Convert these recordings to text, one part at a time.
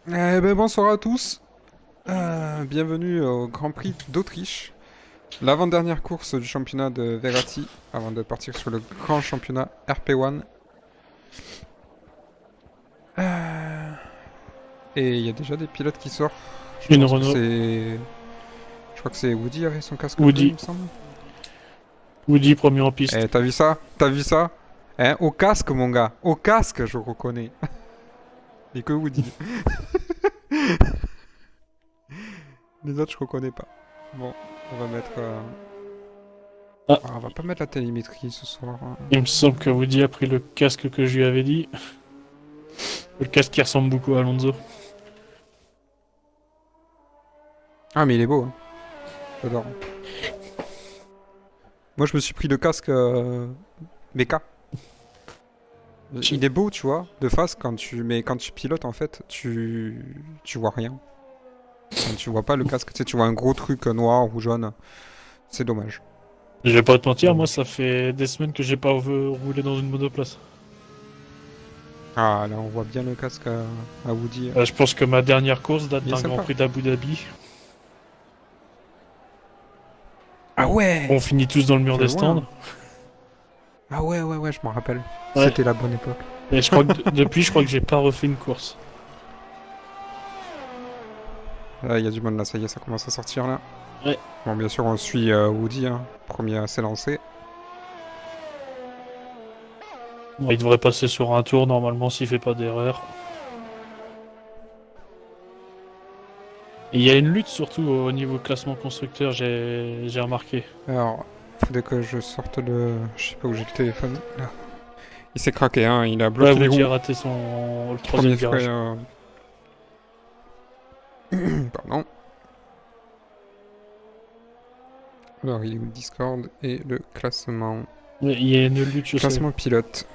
Bonsoir à tous. Bienvenue au Grand Prix d'Autriche, l'avant-dernière course du championnat de Verratti avant de partir sur le grand championnat RP1. Et il y a déjà des pilotes qui sortent. Je Une pense que Renault. Je crois que c'est Woody avec son casque bleu, il Woody. me semble. Woody premier en piste. T'as vu ça? T'as vu ça? Hein? Au casque, mon gars. Au casque, je reconnais. Et que Woody. Les autres, je reconnais pas. Bon, on va mettre... Ah, on va pas mettre la télémétrie ce soir. il me semble que Woody a pris le casque que je lui avais dit. Le casque qui ressemble beaucoup à Alonso. Ah, mais il est beau, hein. J'adore. Moi, je me suis pris le casque BK. Il est beau, tu vois, de face, mais quand tu pilotes, en fait, tu vois rien. Enfin, tu vois pas le casque, tu sais, tu vois un gros truc noir ou jaune. C'est dommage. Je vais pas te mentir, moi ça fait des semaines que j'ai pas roulé dans une monoplace. Ah, là, on voit bien le casque à Woody. Je pense que ma dernière course date Il est d'un Grand sympa. Prix d'Abu Dhabi. Ah ouais! On finit tous dans le mur C'est des loin. stands. Ah ouais, je m'en rappelle. Ouais. C'était la bonne époque. Et je crois que depuis, je crois que j'ai pas refait une course. Ah, il y a du monde là, ça y est, ça commence à sortir là. Ouais. Bon, bien sûr, on suit Woody, hein. Premier à s'élancer. Il devrait passer sur un tour normalement s'il fait pas d'erreur. Et il y a une lutte surtout au niveau classement constructeur, j'ai remarqué. Alors, faudrait que je sorte le... Je sais pas où j'ai le téléphone. Là. Il s'est craqué, hein. Il a bloqué Ouais, les Woody a roues. raté le troisième Premier virage. frais... Pardon. Alors, il est où le Discord et le classement? Ouais, il y a une lutte, je sais. Classement pilote.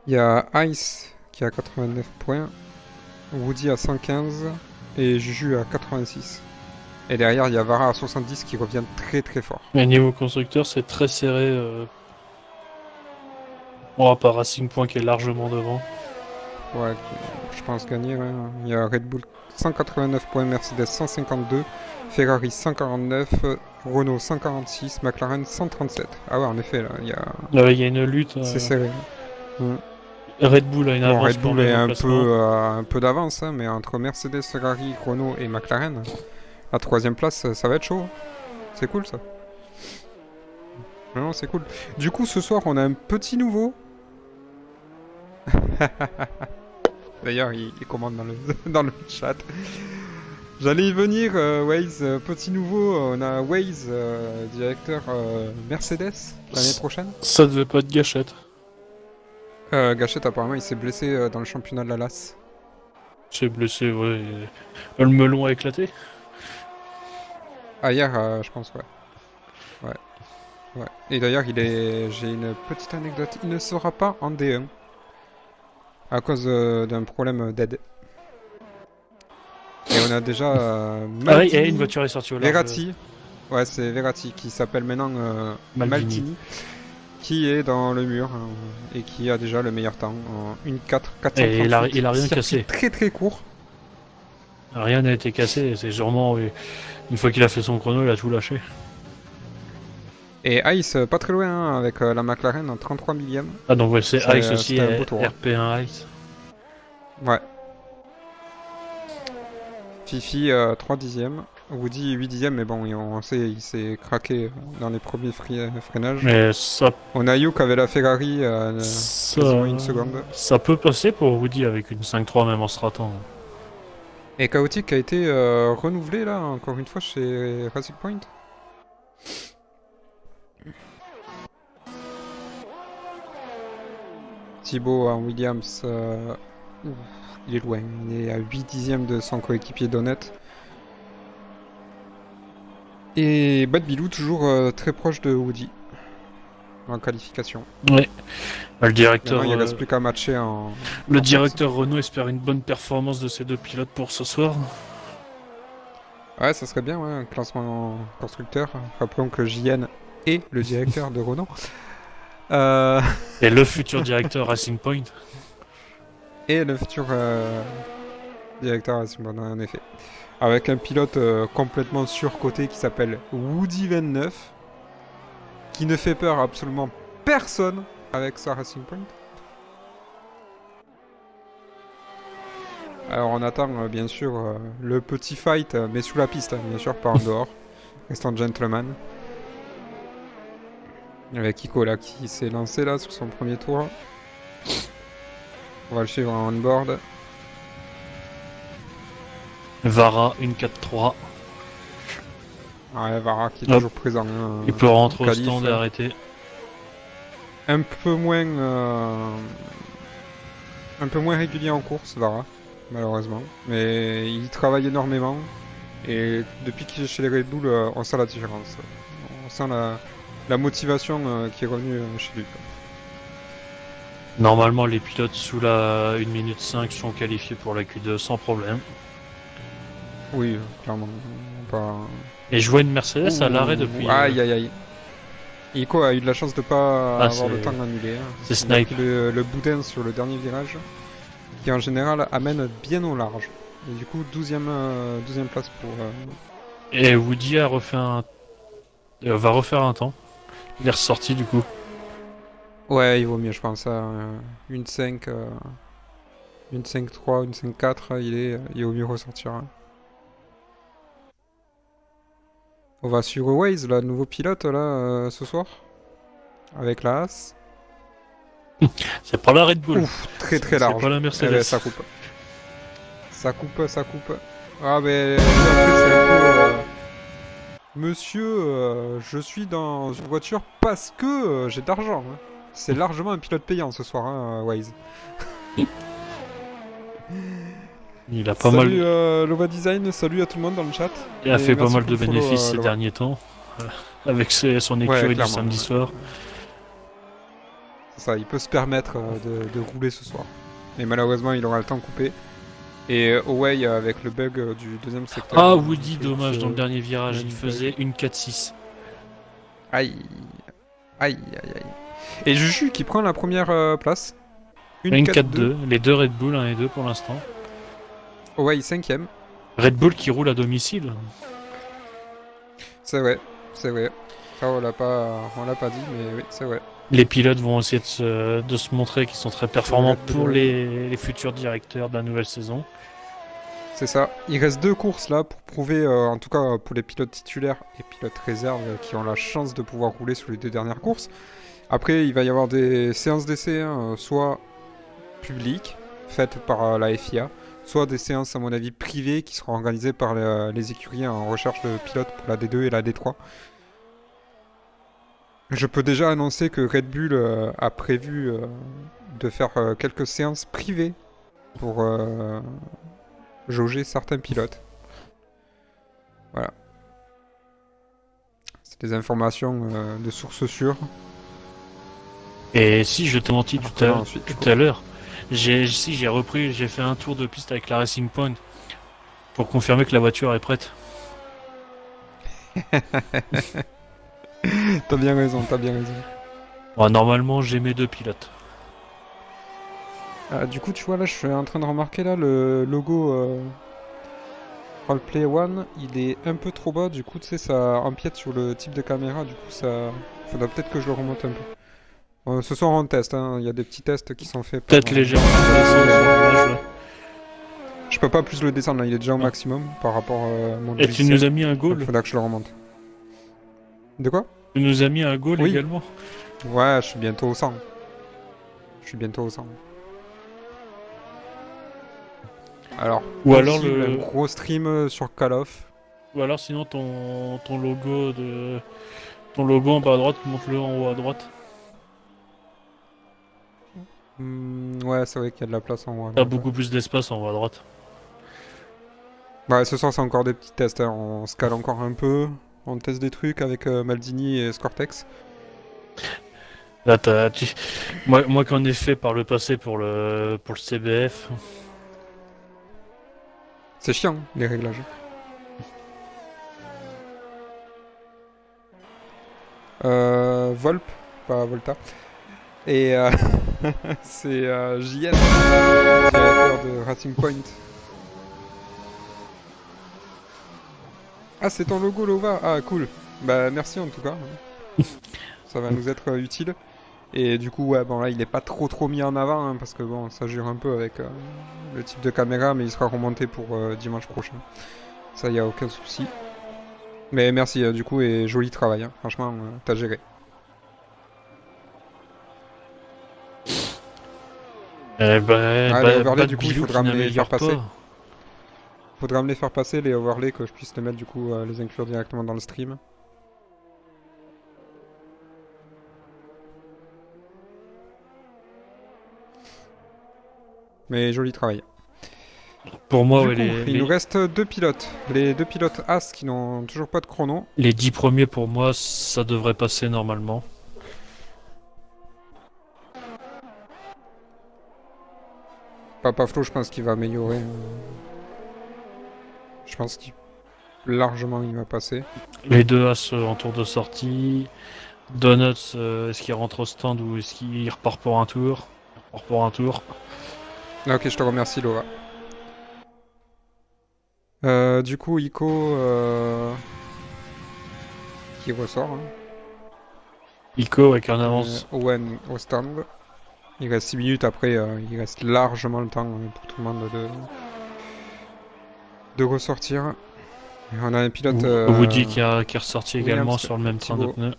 Il y a Ice qui a 89 points, Woody à 115 et Juju à 86. Et derrière, il y a Vara à 70 qui revient très très fort. Mais niveau constructeur, c'est très serré. Bon, à part Racing Point qui est largement devant. Ouais, je pense gagner. Ouais. Il y a Red Bull 189 points, Mercedes 152, Ferrari 149, Renault 146, McLaren 137. Ah ouais, en effet, là, il y a... Il y a une lutte. C'est serré. Red Bull a une Bon, avance Red quand Bull est même au classement. un peu d'avance, hein, mais entre Mercedes, Ferrari, Renault et McLaren, la troisième place, ça va être chaud. C'est cool, ça. Non, c'est cool. Du coup, ce soir, on a un petit nouveau. D'ailleurs, il commande dans dans le chat. J'allais y venir, Waze. Petit nouveau, on a Waze, directeur Mercedes, l'année prochaine. Ça devait pas être gâchette. Gachette, apparemment, il s'est blessé dans le championnat de la LAS. C'est blessé, ouais. Le melon a éclaté. Ah, hier, je pense, ouais. Ouais. Et d'ailleurs, j'ai une petite anecdote. Il ne sera pas en D1 à cause d'un problème d'aide. Et on a déjà Ah oui, Maldini, une voiture est sortie au large. Verratti. Ouais, c'est Verratti qui s'appelle maintenant Maldini. Maldini, qui est dans le mur et qui a déjà le meilleur temps en 1.4 Et il a rien circuit cassé. très très court. Rien n'a été cassé. C'est sûrement une fois qu'il a fait son chrono, il a tout lâché. Et Ice, pas très loin hein, avec la McLaren en 33 millième. Ah donc ouais, c'est Ice aussi, c'était un beau tour. RP1 Ice. Ouais. Fifi 3 dixièmes. Woody 8 dixièmes, mais bon, on sait, il s'est craqué dans les premiers freinages. Mais ça, On a Youk avec la Ferrari quasiment une seconde. ça peut passer pour Woody avec une 5-3 même en se ratant. Et Chaotic a été renouvelé là, encore une fois, chez Racing Point. Thibaut en Williams, il est loin, il est à 8 dixièmes de son coéquipier Donut. Et Bad Bilou toujours très proche de Woody en qualification. Ouais. Le directeur, Maintenant, il ne reste plus qu'à matcher en. le en directeur Renault espère une bonne performance de ces deux pilotes pour ce soir. Ouais, ça serait bien, ouais, un classement constructeur. Rappelons que JN est le directeur de Renault. Et le futur directeur Racing Point. et le futur directeur Racing Point, en effet. Avec un pilote complètement surcoté qui s'appelle Woody29, qui ne fait peur à absolument personne avec sa Racing Point. Alors on attend bien sûr le petit fight, mais sous la piste, hein, bien sûr, pas en dehors. Restant gentleman. Avec Ico là qui s'est lancé là sur son premier tour. On va le suivre en on-board. Vara, une 4-3. Ouais, Vara qui est Hop. toujours présent. Il peut rentrer au qualif, stand et arrêter. Un peu moins régulier en course, Vara, malheureusement. Mais il travaille énormément. Et depuis qu'il est chez les Red Bull, on sent la différence. On sent la motivation qui est revenue chez lui. Quoi. Normalement, les pilotes sous la 1 minute 5 sont qualifiés pour la Q2 sans problème. Oui, clairement. Pas... Et je vois une Mercedes à l'arrêt depuis. Aïe aïe aïe. Ico a eu de la chance de pas Ah, avoir le c'est- temps annulé. Hein. c'est Il a snipe. pris le boudin sur le dernier virage, qui en général amène bien au large. Et du coup, 12e place pour... Et Woody a refait va refaire un temps. Il est ressorti du coup. Ouais, il vaut mieux, je pense. Une 5, une 5-3, une 5-4, il vaut mieux ressortir. Hein. On va sur Waze, là, nouveau pilote, là, ce soir. Avec la Haas. C'est pas la Red Bull. Ouf, très très C'est large. pas la Eh Mercedes. ben, ça coupe. Ça coupe, ça coupe. Ah, mais après, c'est un peu. Monsieur, je suis dans une voiture parce que j'ai de l'argent. Hein. C'est largement un pilote payant ce soir, hein, Waze. Il a pas Salut mal. Lova Design, salut à tout le monde dans le chat. Il a Et fait pas merci mal pour de le follow, bénéfices ces Lova. derniers temps. Avec son Ouais, écurie du clairement. samedi soir. C'est ça, il peut se permettre de rouler ce soir. Mais malheureusement, il aura le temps coupé. Et Away avec le bug du deuxième secteur. Ah, Woody, il fait dommage, ce- dans le dernier virage, il bug. faisait une 4-6. Aïe. Aïe, aïe, aïe. Et Juju qui prend la première place. Une 4-2. Les deux Red Bull, 1 et 2 pour l'instant. Away 5ème. Red Bull qui roule à domicile. C'est vrai, c'est vrai. Ça, on l'a pas dit, mais oui, c'est vrai. Les pilotes vont essayer de se montrer qu'ils sont très performants Red Bull, pour ouais. les futurs directeurs de la nouvelle saison. C'est ça. Il reste 2 courses là pour prouver, en tout cas pour les pilotes titulaires et pilotes réserves qui ont la chance de pouvoir rouler sur les 2 dernières courses. Après, il va y avoir des séances d'essai, hein, soit publiques, faites par la FIA, soit des séances, à mon avis, privées qui seront organisées par les écuries en recherche de pilotes pour la D2 et la D3. Je peux déjà annoncer que Red Bull a prévu de faire quelques séances privées pour jauger certains pilotes. Voilà. C'est des informations de sources sûres. Et si je te mentis tout Ensuite, à l'heure, j'ai fait un tour de piste avec la Racing Point pour confirmer que la voiture est prête. T'as bien raison, t'as bien raison. Bon, normalement, j'ai mes 2 pilotes. Ah, du coup, tu vois, là, je suis en train de remarquer, là, le logo Roleplay One, il est un peu trop bas, du coup, tu sais, ça empiète sur le type de caméra, du coup, ça... Faudra peut-être que je le remonte un peu. Ce soir, on teste, hein, il y a des petits tests qui sont faits par... Peut-être légèrement intéressant sur l'image, là. Je peux pas plus le descendre, là, il est déjà au Non. maximum par rapport à mon Et tu logiciel. nous as mis un Donc, goal. faudra que je le remonte. De quoi? Tu nous as mis un goal Oui. également. Ouais, je suis bientôt au 100. Je suis bientôt au 100. Alors, Ou alors possible, un gros stream sur Call of. Ou alors sinon ton logo en bas à droite, monte-le en haut à droite. Ouais, c'est vrai qu'il y a de la place en haut. à T'as droite, beaucoup plus d'espace en haut à droite. ouais, ce soir, c'est encore des petits tests. Hein. On se cale encore un peu. On teste des trucs avec Maldini et Scortex. Là moi qu'en ai fait par le passé pour le CBF. C'est chiant, les réglages. Volp, pas Volta. Et c'est JN, directeur de Racing Point. Ah, c'est ton logo, Lova. Ah, cool. Bah, merci en tout cas. Ça va nous être utile. Et du coup, ouais, bon, là, il est pas trop mis en avant, hein, parce que bon, ça jure un peu avec le type de caméra, mais il sera remonté pour dimanche prochain. Ça, y a aucun souci. Mais merci, du coup, et joli travail, hein. Franchement, t'as géré. Eh ben, Ah, les overlays, Bad du coup, il Bilou faudra qui me les faire n'améliore passer. pas. Faudra me les faire passer, les overlays, que je puisse les mettre, du coup, les inclure directement dans le stream. Mais joli travail. Pour moi, Du ouais, coup, il nous reste deux pilotes. Les deux pilotes As qui n'ont toujours pas de chrono. les 10 premiers, pour moi, ça devrait passer normalement. Papa Flo, je pense qu'il va améliorer. Je pense qu'il largement il va passer. Les deux As en tour de sortie. Donuts, est-ce qu'il rentre au stand ou est-ce qu'il repart pour un tour? Il repart pour un tour. Ah, ok, je te remercie, Laura. Du coup, Ico qui ressort. Hein. Ico avec un avance. Owen au stand. Il reste 6 minutes après, il reste largement le temps pour tout le monde de ressortir. Et on a un pilote. Woody qui est ressorti Williams, également sur le même train de Thibaut. pneus.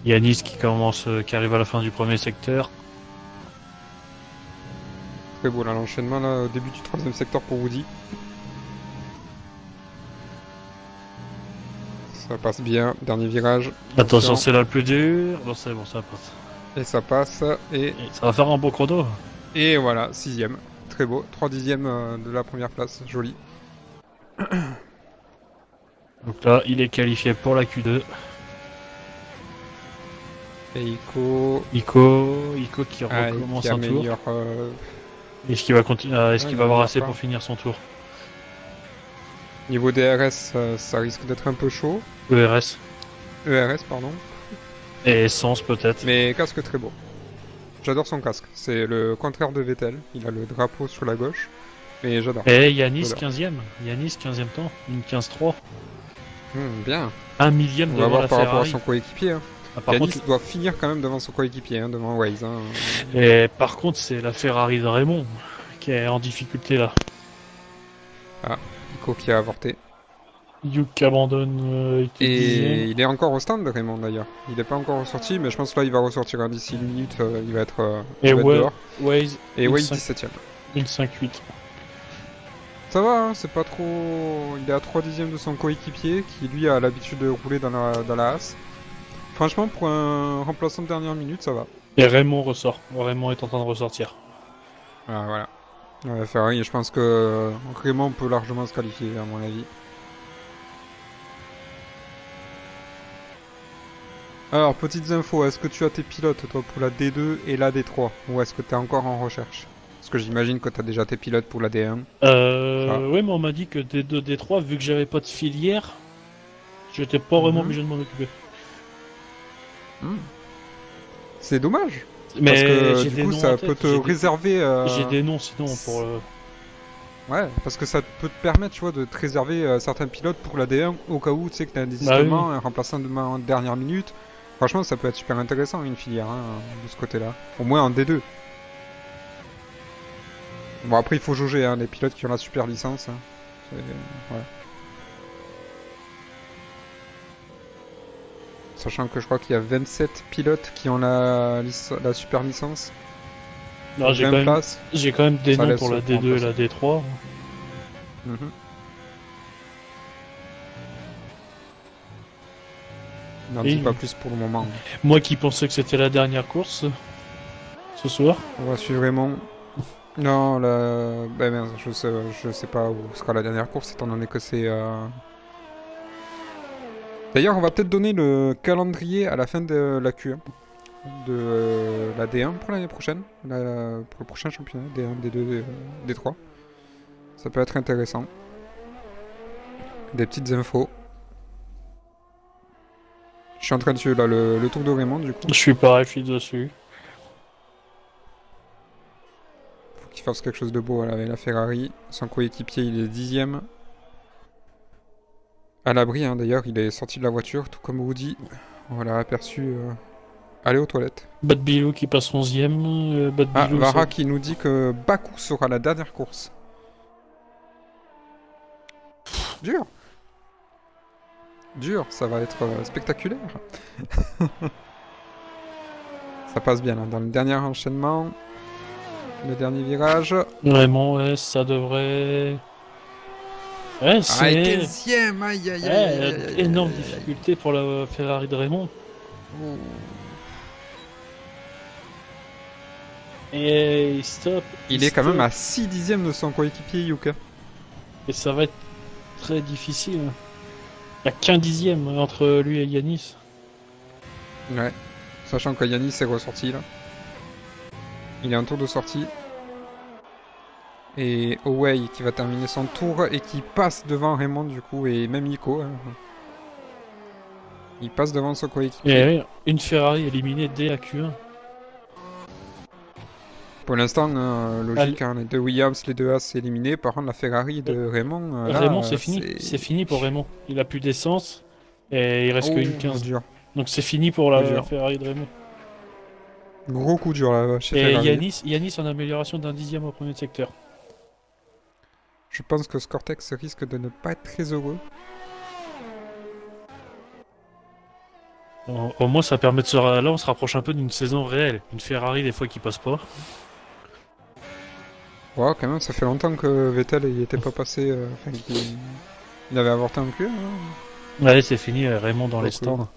Yanis qui arrive à la fin du premier secteur. Très beau là, l'enchaînement là, au début du troisième secteur pour Woody. Ça passe bien, dernier virage. Attention, c'est là le plus dur. Bon, c'est bon, ça passe. Et ça passe, Et ça va faire un beau chrono. et voilà, 6ème. Très beau, 3 dixièmes de la première place, joli. Donc là, il est qualifié pour la Q2. Et Ico, Ico qui ah, recommence qui un tour. améliore. Est-ce qu'il va continuer Est-ce Ouais, qu'il il va avoir améliore assez pas. pour finir son tour? Niveau DRS, ça risque d'être un peu chaud. ERS ERS, pardon. et Essence peut-être. Mais casque très beau. J'adore son casque. C'est le contraire de Vettel. Il a le drapeau sur la gauche. Mais j'adore. Et Yanis Voilà. 15ème. Yanis 15ème temps. Une 15-3. Bien. 1 millième On va devant voir la par rapport à Ferrari. son coéquipier. Hein. Ah, par Yanis contre, doit finir quand même devant son coéquipier, hein, devant Waze. Hein. c'est la Ferrari de Raymond qui est en difficulté là. Ico qui a avorté. Yuke qui abandonne qui est Et dixième. il est encore au stand, Raymond d'ailleurs. Il n'est pas encore ressorti, mais je pense que là il va ressortir hein, d'ici une minute. Il va être, Et il va être dehors. Waze Et Waze 1005. 17ème. 1058. Ça va, hein, c'est pas trop. Il est à 3 dixièmes de son coéquipier qui lui a l'habitude de rouler dans la Haas. Franchement, pour un remplaçant de dernière minute, ça va. Et Raymond ressort. Raymond est en train de ressortir. Ah, voilà. Ferrari, je pense que Raymond peut largement se qualifier, à mon avis. Alors, petites infos, est-ce que tu as tes pilotes, toi, pour la D2 et la D3? Ou est-ce que tu es encore en recherche? Parce que j'imagine que tu as déjà tes pilotes pour la D1. Ouais, mais on m'a dit que D2, D3, vu que j'avais pas de filière, j'étais pas vraiment Mhm. obligé de m'en occuper. C'est dommage. Mais Parce que j'ai du des coup, noms ça en peut tête, te réserver. j'ai des noms sinon pour. Ouais, parce que ça peut te permettre, tu vois, de te réserver certains pilotes pour la D1 au cas où tu sais que t'as un désistement, un remplaçant de main en dernière minute. Franchement, ça peut être super intéressant une filière hein, de ce côté-là. Au moins en D2. Bon, après, il faut jauger hein, les pilotes qui ont la super licence. Hein. Ouais. Sachant que je crois qu'il y a 27 pilotes qui ont la super licence. Non, j'ai 20 quand même, places. j'ai quand même des Ça noms laisse pour la pour D2 et la remplacer. D3. Mhm. N'en dis Et- pas plus pour le moment. Moi qui pensais que c'était la dernière course ce soir. On va suivre Raymond. Non, là... Ben merde, je sais pas où sera la dernière course, étant donné que c'est... D'ailleurs, on va peut-être donner le calendrier à la fin de la Q1 de la D1 pour l'année prochaine, pour le prochain championnat, D1, D2, D3. Ça peut être intéressant. Des petites infos. Je suis en train de suivre là, le tour de Raymond du coup. Je suis pareil, je suis dessus. Faut qu'il fasse quelque chose de beau là, avec la Ferrari. Son coéquipier il est 10ème. À l'abri hein, d'ailleurs, il est sorti de la voiture, tout comme Woody. On l'a aperçu aller aux toilettes. Bad Bilou qui passe 11ème. Bad Ah, Bilou, Vara qui nous dit que Baku sera la dernière course. Dur. Dur, ça va être spectaculaire. Ça passe bien là, dans le dernier enchaînement. Le dernier virage. Vraiment, ouais, ça devrait. Ouais, Ah, c'est. 15ème. Aïe, aïe, aïe, Ouais, aïe, aïe, aïe, énorme aïe, aïe. difficulté pour la Ferrari de Raymond. Oh. Et stop. Il est quand stop. même à 6 dixièmes de son coéquipier Yuka. Et ça va être très difficile. Il n'y a qu'un dixième entre lui et Yanis. Ouais. Sachant que Yanis est ressorti là. Il est en tour de sortie. Et Owei qui va terminer son tour et qui passe devant Raymond du coup et même Nico. Hein. Il passe devant son coéquipier. Et oui, une Ferrari éliminée dès la Q1. Pour l'instant, logique, hein, les deux Williams, les deux As éliminés. Par contre, la Ferrari de Raymond, là, Raymond, c'est fini. C'est fini pour Raymond. Il a plus d'essence et il reste que une 15. dur. Donc c'est fini pour Coup la dur. Ferrari de Raymond. Gros coup dur là chez Et Ferrari. Yanis en amélioration d'un dixième au premier secteur. Je pense que Scortex risque de ne pas être très heureux. Au moins ça permet de se... Là on se rapproche un peu d'une saison réelle. Une Ferrari des fois qui passe pas. Ouais, quand même, ça fait longtemps que Vettel il était pas passé. Enfin, il avait avorté un cul. Hein. Allez c'est fini, Raymond dans les Ok. stands.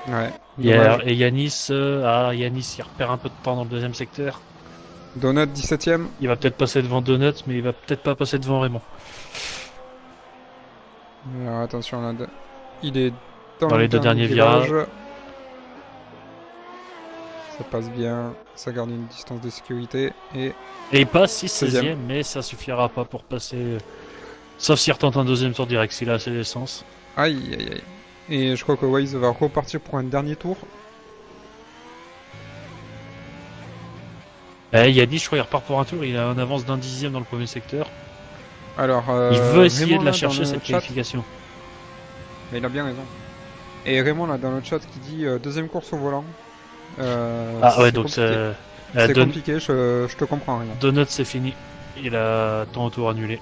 Ouais. Dommage. Et Yanis, Yanis il repère un peu de temps dans le deuxième secteur. Donut 17ème. Il va peut-être passer devant Donut, mais il va peut-être pas passer devant Raymond. Alors attention là. Il est dans Dans le les deux dernier derniers virage. virages. Ça passe bien. Ça garde une distance de sécurité. Et Et il passe 6 16e. 16e, mais ça suffira pas pour passer. Sauf s'il retente un deuxième tour direct, s'il a assez d'essence. aïe aïe aïe. Et je crois que Waze va repartir pour un dernier tour. Yanis, je crois, il repart pour un tour, il a un avance d'un dixième dans le premier secteur. Alors, Il veut essayer Raymond, de la là, chercher dans le cette chat, qualification. mais il a bien raison. Et Raymond là dans le chat qui dit deuxième course au volant. Ah ouais, c'est donc compliqué. c'est. C'est compliqué, je te comprends rien. Donut, c'est fini. Il a temps au tour annulé.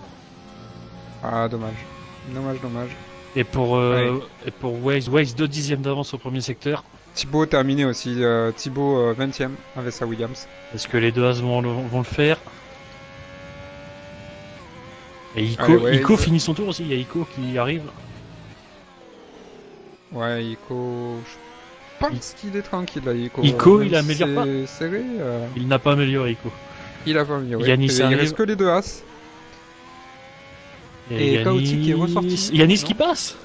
Ah dommage. Dommage, dommage. Et pour Waze, 2 dixièmes d'avance au premier secteur. Thibaut terminé aussi. Thibaut 20ème avec sa Williams. Est-ce que les deux As vont le faire? Et Allez, Waze. Ico finit son tour aussi, il y a Ico qui arrive. Ouais, Ico. Je pense qu'il est tranquille là, Ico. Ico, Même il améliore pas. C'est serré. Il n'a pas amélioré Ico. Il a pas amélioré. Yanis Il arrive. reste que les deux As. Et Chaotique est ressorti. Yanis Non. qui passe.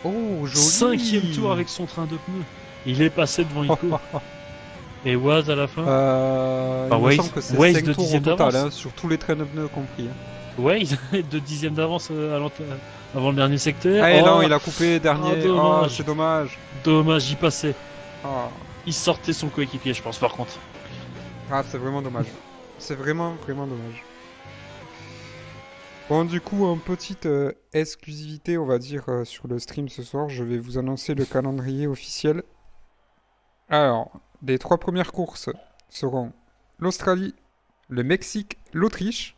Oh, joli. 5e tour avec son train de pneus. Il est passé devant Ico. Et Waz à la fin. Il me Waze- semble que c'est Waze 5 de tours au 10e total, d'avance. hein, sur tous les trains de pneus compris. Hein. Waze, 2 dixièmes d'avance avant le dernier secteur. Ah et Oh, non, il a coupé dernier. Oh, dommage. Oh, c'est dommage. Dommage, j'y passais. Oh. Il sortait son coéquipier, je pense, par contre. Ah, c'est vraiment dommage. C'est vraiment, vraiment dommage. Bon, du coup, en petite exclusivité, on va dire, sur le stream ce soir, je vais vous annoncer le calendrier officiel. Alors, les 3 premières courses seront l'Australie, le Mexique, l'Autriche.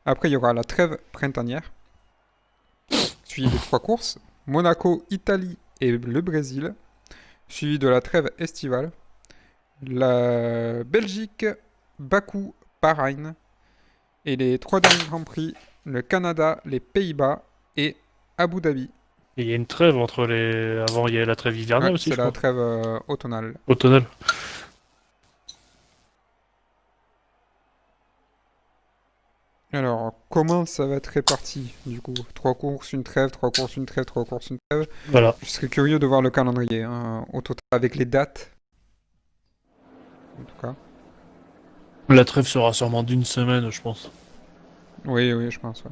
Après, il y aura la trêve printanière. Suivi des 3 courses. Monaco, Italie et le Brésil. Suivi de la trêve estivale. La Belgique, Bakou, Bahreïn. Et les 3 derniers Grands Prix, le Canada, les Pays-Bas et Abu Dhabi. Et il y a une trêve entre les. Avant, il y a la trêve hivernale Ouais, aussi, c'est je la crois. trêve automnale. Automnale. Alors, comment ça va être réparti, du coup? 3 courses, une trêve, 3 courses, une trêve, 3 courses, une trêve. Voilà. Je serais curieux de voir le calendrier, hein, au total, avec les dates. En tout cas. La trêve sera sûrement d'une semaine, je pense. Oui, oui, je pense, ouais.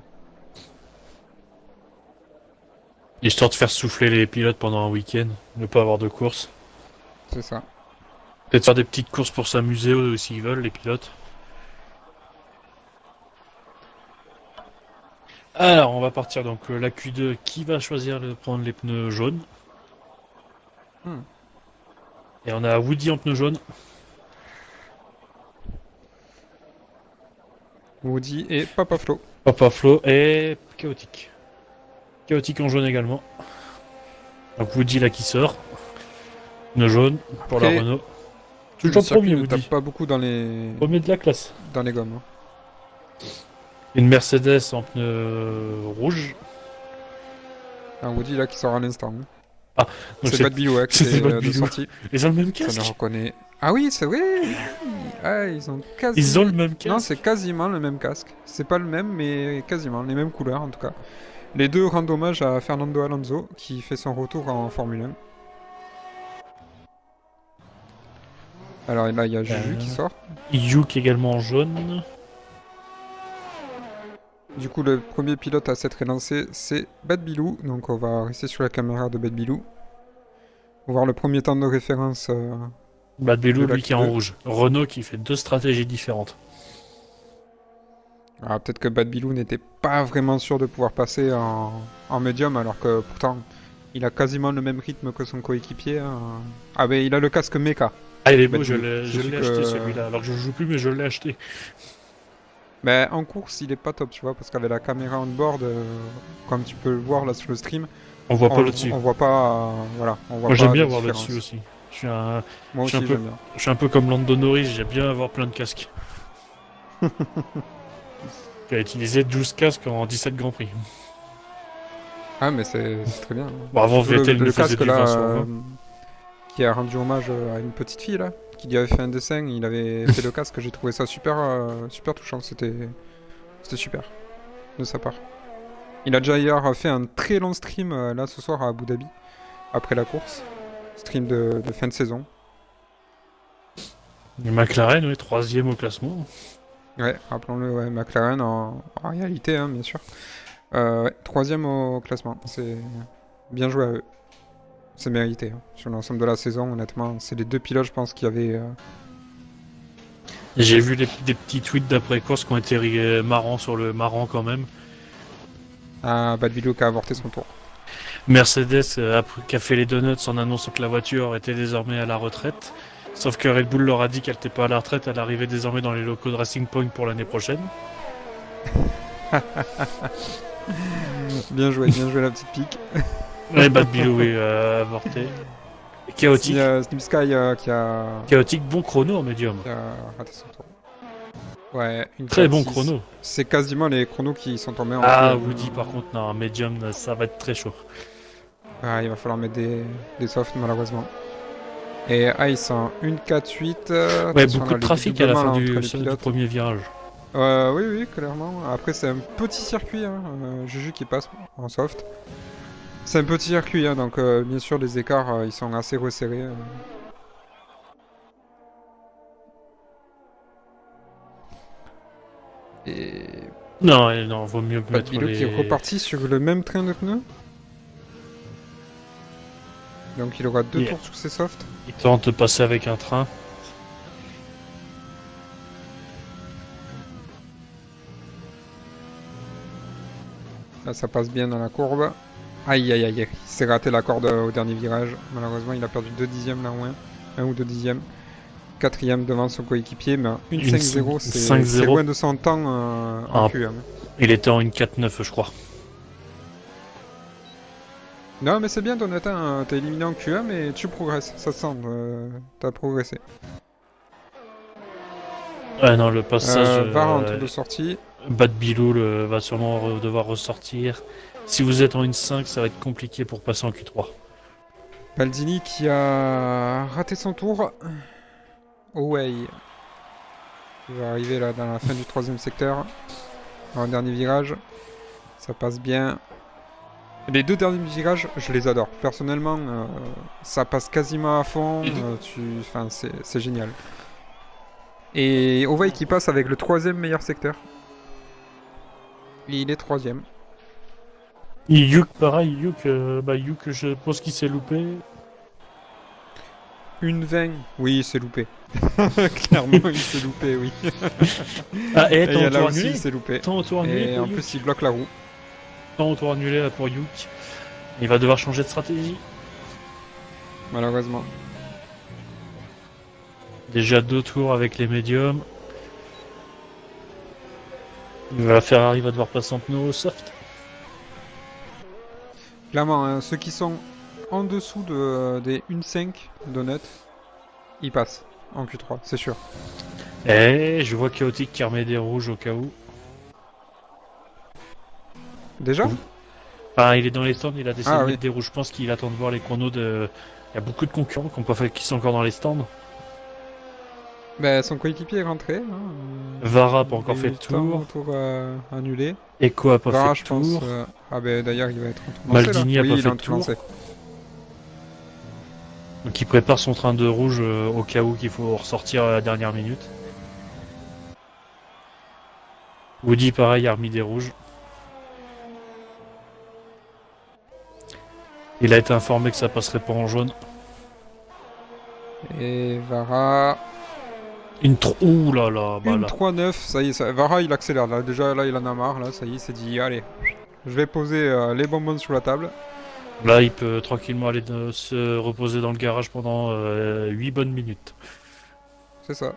Histoire de faire souffler les pilotes pendant un week-end, ne pas avoir de course. C'est ça. Peut-être faire des petites courses pour s'amuser s'ils veulent, les pilotes. Alors, on va partir donc la Q2. Qui va choisir de prendre les pneus jaunes? Hmm. Et on a Woody en pneus jaunes. Woody et Papa Flo. Papa Flo et Chaotique. Chaotique en jaune également. Donc Woody là qui sort. Pneus jaunes pour la Après, Renault. le Toujours circuit premier ne Woody. tape pas beaucoup Premier de la classe. dans les gommes. Une Mercedes en pneus rouges. Un Woody là qui sort à l'instant. Ah, donc C'est Bad Bilou hein, qui c'est est Bad de Bilou. sortie. Ils ont le même Ça ne casque. reconnaît. Ah oui, c'est vrai. Ah, ils ont quasi. Ils ont le même casque. Non, c'est quasiment le même casque. C'est pas le même, mais quasiment les mêmes couleurs en tout cas. Les deux rendent hommage à Fernando Alonso qui fait son retour en Formule 1. Alors là, il y a Juju qui sort. Yuk également en jaune. Du coup, le premier pilote à s'être élancé, c'est Bad Bilou. Donc on va rester sur la caméra de Bad Bilou. On va voir le premier temps de référence. Bad Bilou, de la lui qui est en Q2. rouge. Renault qui fait deux stratégies différentes. Alors peut-être que Bad Bilou n'était pas vraiment sûr de pouvoir passer en médium, alors que pourtant il a quasiment le même rythme que son coéquipier. Ah ben il a le casque méca. Ah, il est beau, Bad je Bilou. l'ai J'ai vu acheté que- celui-là. Alors que je joue plus, mais je l'ai acheté. Mais en course il est pas top, tu vois, parce qu'avec la caméra on board, comme tu peux le voir là sur le stream, On voit pas là-dessus. on voit pas, voilà, on voit Moi j'aime pas bien de voir différence. là-dessus aussi. Je suis un, Moi je suis aussi un peu- j'aime bien. je suis un peu comme Lando Norris, j'aime bien avoir plein de casques. Qui a utilisé 12 casques en 17 Grands Prix. Ah mais c'est très bien. Bon, avant Surtout Vettel le ne faisait casque du 20 là, sur 20. qui a rendu hommage à une petite fille là, qui lui avait fait un dessin, il avait fait le casque, j'ai trouvé ça super, super touchant, c'était super de sa part. Il a déjà hier fait un très long stream là ce soir à Abu Dhabi, après la course, stream de fin de saison. Et McLaren, oui, troisième au classement. Ouais, rappelons-le, ouais, McLaren en réalité, hein, bien sûr. Ouais, troisième au classement, c'est bien joué à eux. C'est mérité, hein. Sur l'ensemble de la saison, honnêtement, c'est les deux pilotes, je pense, qui avaient... J'ai vu des petits tweets d'après-course qui ont été marrants sur le marrant quand même. Ah, Bad Bilou qui a avorté son tour. Mercedes qui a fait les donuts en annonçant que la voiture était désormais à la retraite. Sauf que Red Bull leur a dit qu'elle n'était pas à la retraite, elle arrivait désormais dans les locaux de Racing Point pour l'année prochaine. Bien joué la petite pique. Ouais, Bad Bilou est avorté. Et Chaotique. Slim Sky Chaotique, bon chrono en médium. qui a raté son tour. Ouais, une Très 4-6. bon chrono. C'est quasiment les chronos qui sont tombés en Ah, Q1. Woody par contre, non, médium, ça va être très chaud. Ah, il va falloir mettre des softs, malheureusement. Et Ice en 1-4-8. Ouais, Attention, beaucoup là, de les trafic à la dédoublements, fin là, entre les du pilotes. premier virage. Oui, oui, clairement. Après, c'est un petit circuit, hein. Juju qui passe en soft. C'est un petit circuit, hein, donc bien sûr, les écarts, ils sont assez resserrés. Et Non, non, vaut mieux Bad mettre Bilou qui est les... reparti sur le même train de pneus. Donc il aura deux Yeah. tours sur ses softs. Il tente de passer avec un train. Là, ça passe bien dans la courbe. Aïe, aïe, aïe, il s'est raté la corde au dernier virage. Malheureusement, il a perdu 2 dixièmes là, au moins. 1 ou 2 dixièmes. Quatrième devant son coéquipier, mais une Une 5-0, 5-0. c'est loin de son temps en Ah. Q1. Il était en une 4-9, je crois. Non, mais c'est bien, Donatin, t'es éliminé en Q1, mais tu progresses, ça se sent, t'as progressé. Ouais, non, le passage... Var en tour de sortie. Bad Bilou va sûrement devoir ressortir. Si vous êtes en une 5, ça va être compliqué pour passer en Q3. Baldini qui a raté son tour. Away. Il va arriver là dans la fin du troisième secteur. En dernier virage. Ça passe bien. Les deux derniers virages, je les adore. Personnellement, ça passe quasiment à fond. Enfin, c'est génial. Et Away qui passe avec le troisième meilleur secteur. Et il est troisième. Yuk, pareil, Yuk, je pense qu'il s'est loupé. Une 20. Oui, c'est loupé. Clairement, il s'est loupé, oui. Ah, et Et il y a là temps aussi, annulé. il s'est loupé. Temps autour annulé Et pour en Yuk. plus, il bloque la roue. Temps autour annulé là, pour Yuk. Il va devoir changer de stratégie. Malheureusement. Déjà 2 tours avec les médiums. La Ferrari va devoir passer en pneu soft. Clairement, hein, ceux qui sont en dessous des 1.5 donuts, ils passent en Q3, c'est sûr. Et je vois Chaotic qui remet des rouges au cas où. Déjà? Enfin, il est dans les stands, il a décidé Ah de oui. mettre des rouges. Je pense qu'il attend de voir les chronos de. Il y a beaucoup de concurrents qui, ont pas fait... qui sont encore dans les stands. Ben, son coéquipier est rentré. Hein. Vara n'a pas Il a encore eu fait le de temps, tour. tour annulé. Echo a pas fait Vara, de je pense. tour. Ah ben d'ailleurs, il va être en tour lancé là. Maldini a Oui, pas il est fait en de tour tour. lancé. Donc il prépare son train de rouge au cas où qu'il faut ressortir à la dernière minute. Woody pareil a remis des rouges. Il a été informé que ça passerait pas en jaune. Et Vara. Ouh là là, bah Une là. 3-9, ça y est, Vara il accélère là. Déjà là, il en a marre, là, ça y est, il s'est dit, allez, je vais poser les bonbons sur la table. Là il peut tranquillement aller se reposer dans le garage pendant 8 bonnes minutes. C'est ça.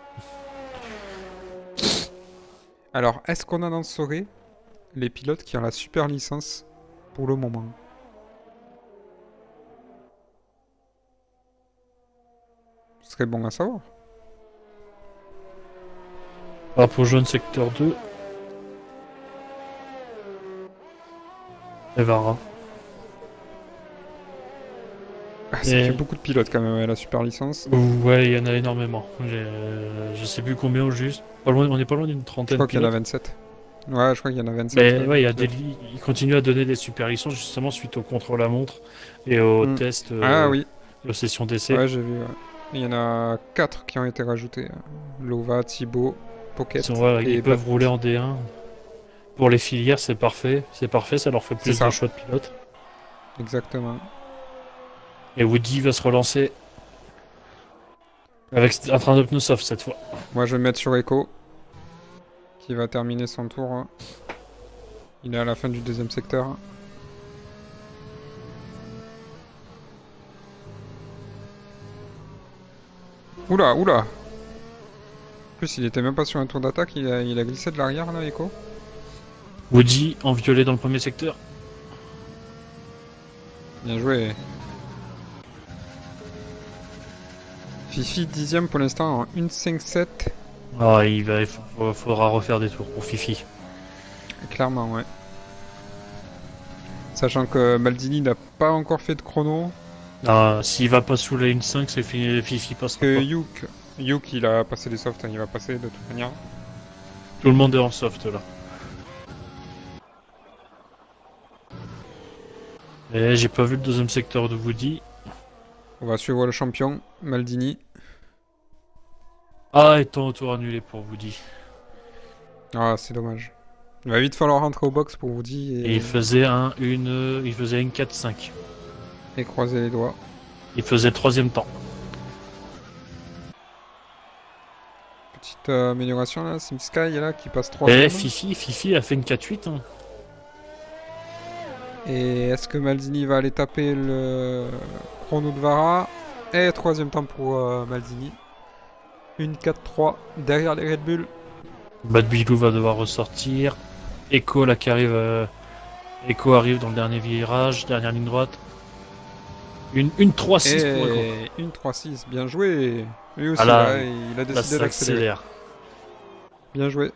Alors, est-ce qu'on annoncerait les pilotes qui ont la super licence pour le moment? Ce serait bon à savoir. Drapeau jaune secteur 2. Et Vara. Ah, ça fait beaucoup de pilotes quand même, la super licence. Ouais, il y en a énormément. Je sais plus combien au juste. Pas loin, on est pas loin d'une Je trentaine crois de qu'il y en a pilotes. 27. Ouais, je crois qu'il y en a 27. Mais ouais, il y a pilotes. ils continuent à donner des super licences justement suite au contre-la-montre et aux Hmm. tests, Ah oui, aux sessions d'essai. ouais, j'ai vu. Ouais. Il y en a 4 qui ont été rajoutés. Lova, Thibaut, Pocket Ils et peuvent Bat. rouler en D1. Pour les filières, c'est parfait. C'est parfait, ça leur fait C'est plus ça. de choix de pilotes. Exactement. Et Woody va se relancer avec un train de pneus soft cette fois. Moi, je vais me mettre sur Echo, qui va terminer son tour. Hein. Il est à la fin du deuxième secteur. Oula, oula! En plus, il était même pas sur un tour d'attaque, il a glissé de l'arrière là, Echo. Woody en violet dans le premier secteur. Bien joué. Fifi 10ème pour l'instant en 1.5.7. Ah, faudra refaire des tours pour Fifi. Clairement, ouais. Sachant que Maldini n'a pas encore fait de chrono. Ah, s'il va pas sous la 1.5, c'est fini, Fifi passera Que pas. Yuk, il a passé des softs, hein, il va passer de toute manière. Tout le monde est en soft là. Et j'ai pas vu le deuxième secteur de Woody. On va suivre le champion, Maldini. Ah, et temps auto annulé pour Woody. Ah, c'est dommage. Il va vite falloir rentrer au box pour Woody Et il faisait il faisait une 4-5. et croiser les doigts. Il faisait troisième temps. Petite amélioration là, SimSky là qui passe 3 Et secondes. Fifi a fait une 4-8. Hein. Et est-ce que Maldini va aller taper le chrono de Vara? Et troisième temps pour Maldini. Une 4-3 derrière les Red Bull. Bad Bilou va devoir ressortir. Echo là qui arrive. Echo arrive dans le dernier virage, dernière ligne droite. Une 3-6 pour Echo. Et une 3-6, bien joué. Lui aussi, Ah là, là, il a Là, décidé ça d'accélérer. accélère. Bien joué.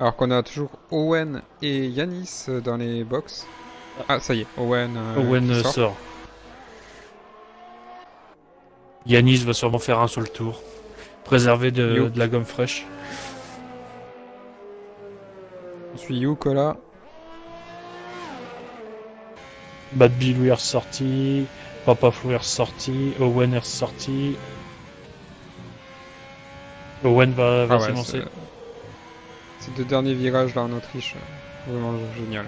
Alors qu'on a toujours Owen et Yanis dans les box. Ah, ça y est, Owen, Owen qui sort. sort. Yanis va sûrement faire un sur le tour. Préserver de la gomme fraîche. Je suis Yuk là. Bad Bilou est ressorti. Papa Flou est ressorti. Owen est ressorti. Owen va Ah ouais, s'élancer. ces deux derniers virages là en Autriche, vraiment génial.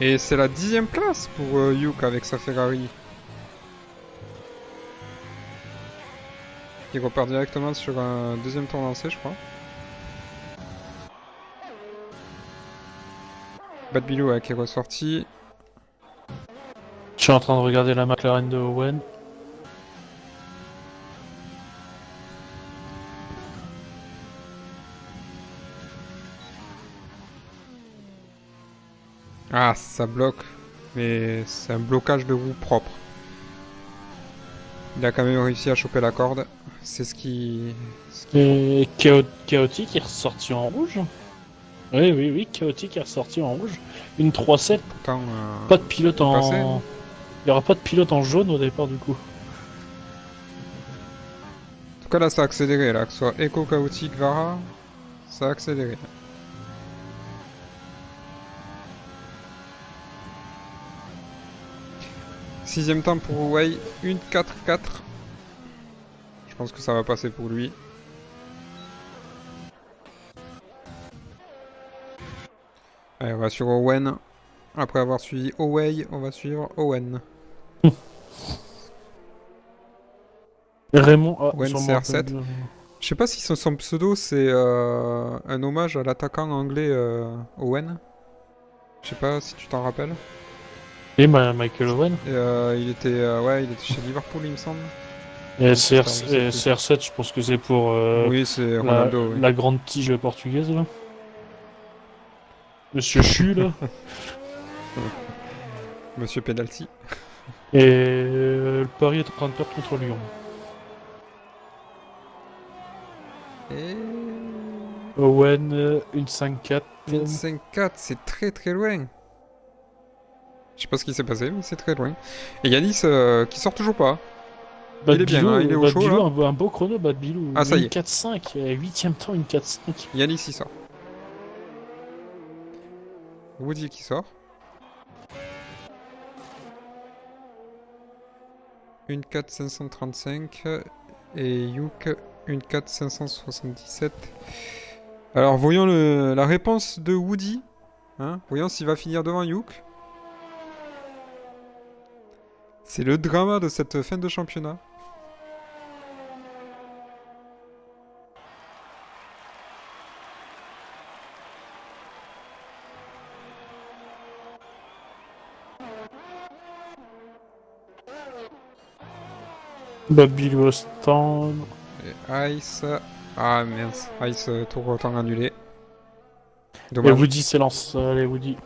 Et c'est la 10e place pour Yuke avec sa Ferrari. Il repart directement sur un deuxième tour lancé, je crois. Bad Bilou qui est ressorti. Je suis en train de regarder la McLaren de Owen. Ah, ça bloque. Mais c'est un blocage de roue propre. Il a quand même réussi à choper la corde. C'est ce qui... Et Chaotic est ressorti en rouge. Oui, Chaotic est ressorti en rouge. Une 3-7. Pourtant, Pas de pilote passé, en... non. Il y aura pas de pilote en jaune au départ du coup. En tout cas, là, ça a accéléré. Là, que ce soit Echo, Chaotique, Vara, ça a accéléré. Sixième temps pour Huawei, une 4-4. Je pense que ça va passer pour lui. Allez, on va sur Owen. Après avoir suivi Huawei, on va suivre Owen. Raymond, Owen sur CR7. Je sais pas si son pseudo c'est un hommage à l'attaquant anglais Owen. Je sais pas si tu t'en rappelles. Et Michael Owen. Et, il était chez Liverpool, il me semble. Et Putain, CR7, je pense que c'est pour Oui, c'est Ronaldo. Oui. la grande tige portugaise là. Monsieur Chu là. Monsieur Penalty. Et le Paris est en train de perdre contre Lyon. Et... Owen, une 5-4. Une 5-4, c'est très très loin. Je sais pas ce qui s'est passé, mais c'est très loin. Et Yanis qui sort toujours pas. Il est bien, hein, il est au Bad chaud Bilou, là. un beau chrono, Bad Bilou. Ah, ça y est. Une 4-5, 8ème temps, une 4-5. Yanis il sort. Woody qui sort. Une 4 535 et Yuk une 4 577. Alors voyons la réponse de Woody. Hein, voyons s'il va finir devant Yuk. C'est le drama de cette fin de championnat. Bad Bilou au stand. Et Ice. Ah mince, Ice tour autant annulé. Et Dommage. Woody s'élance. Allez, Woody.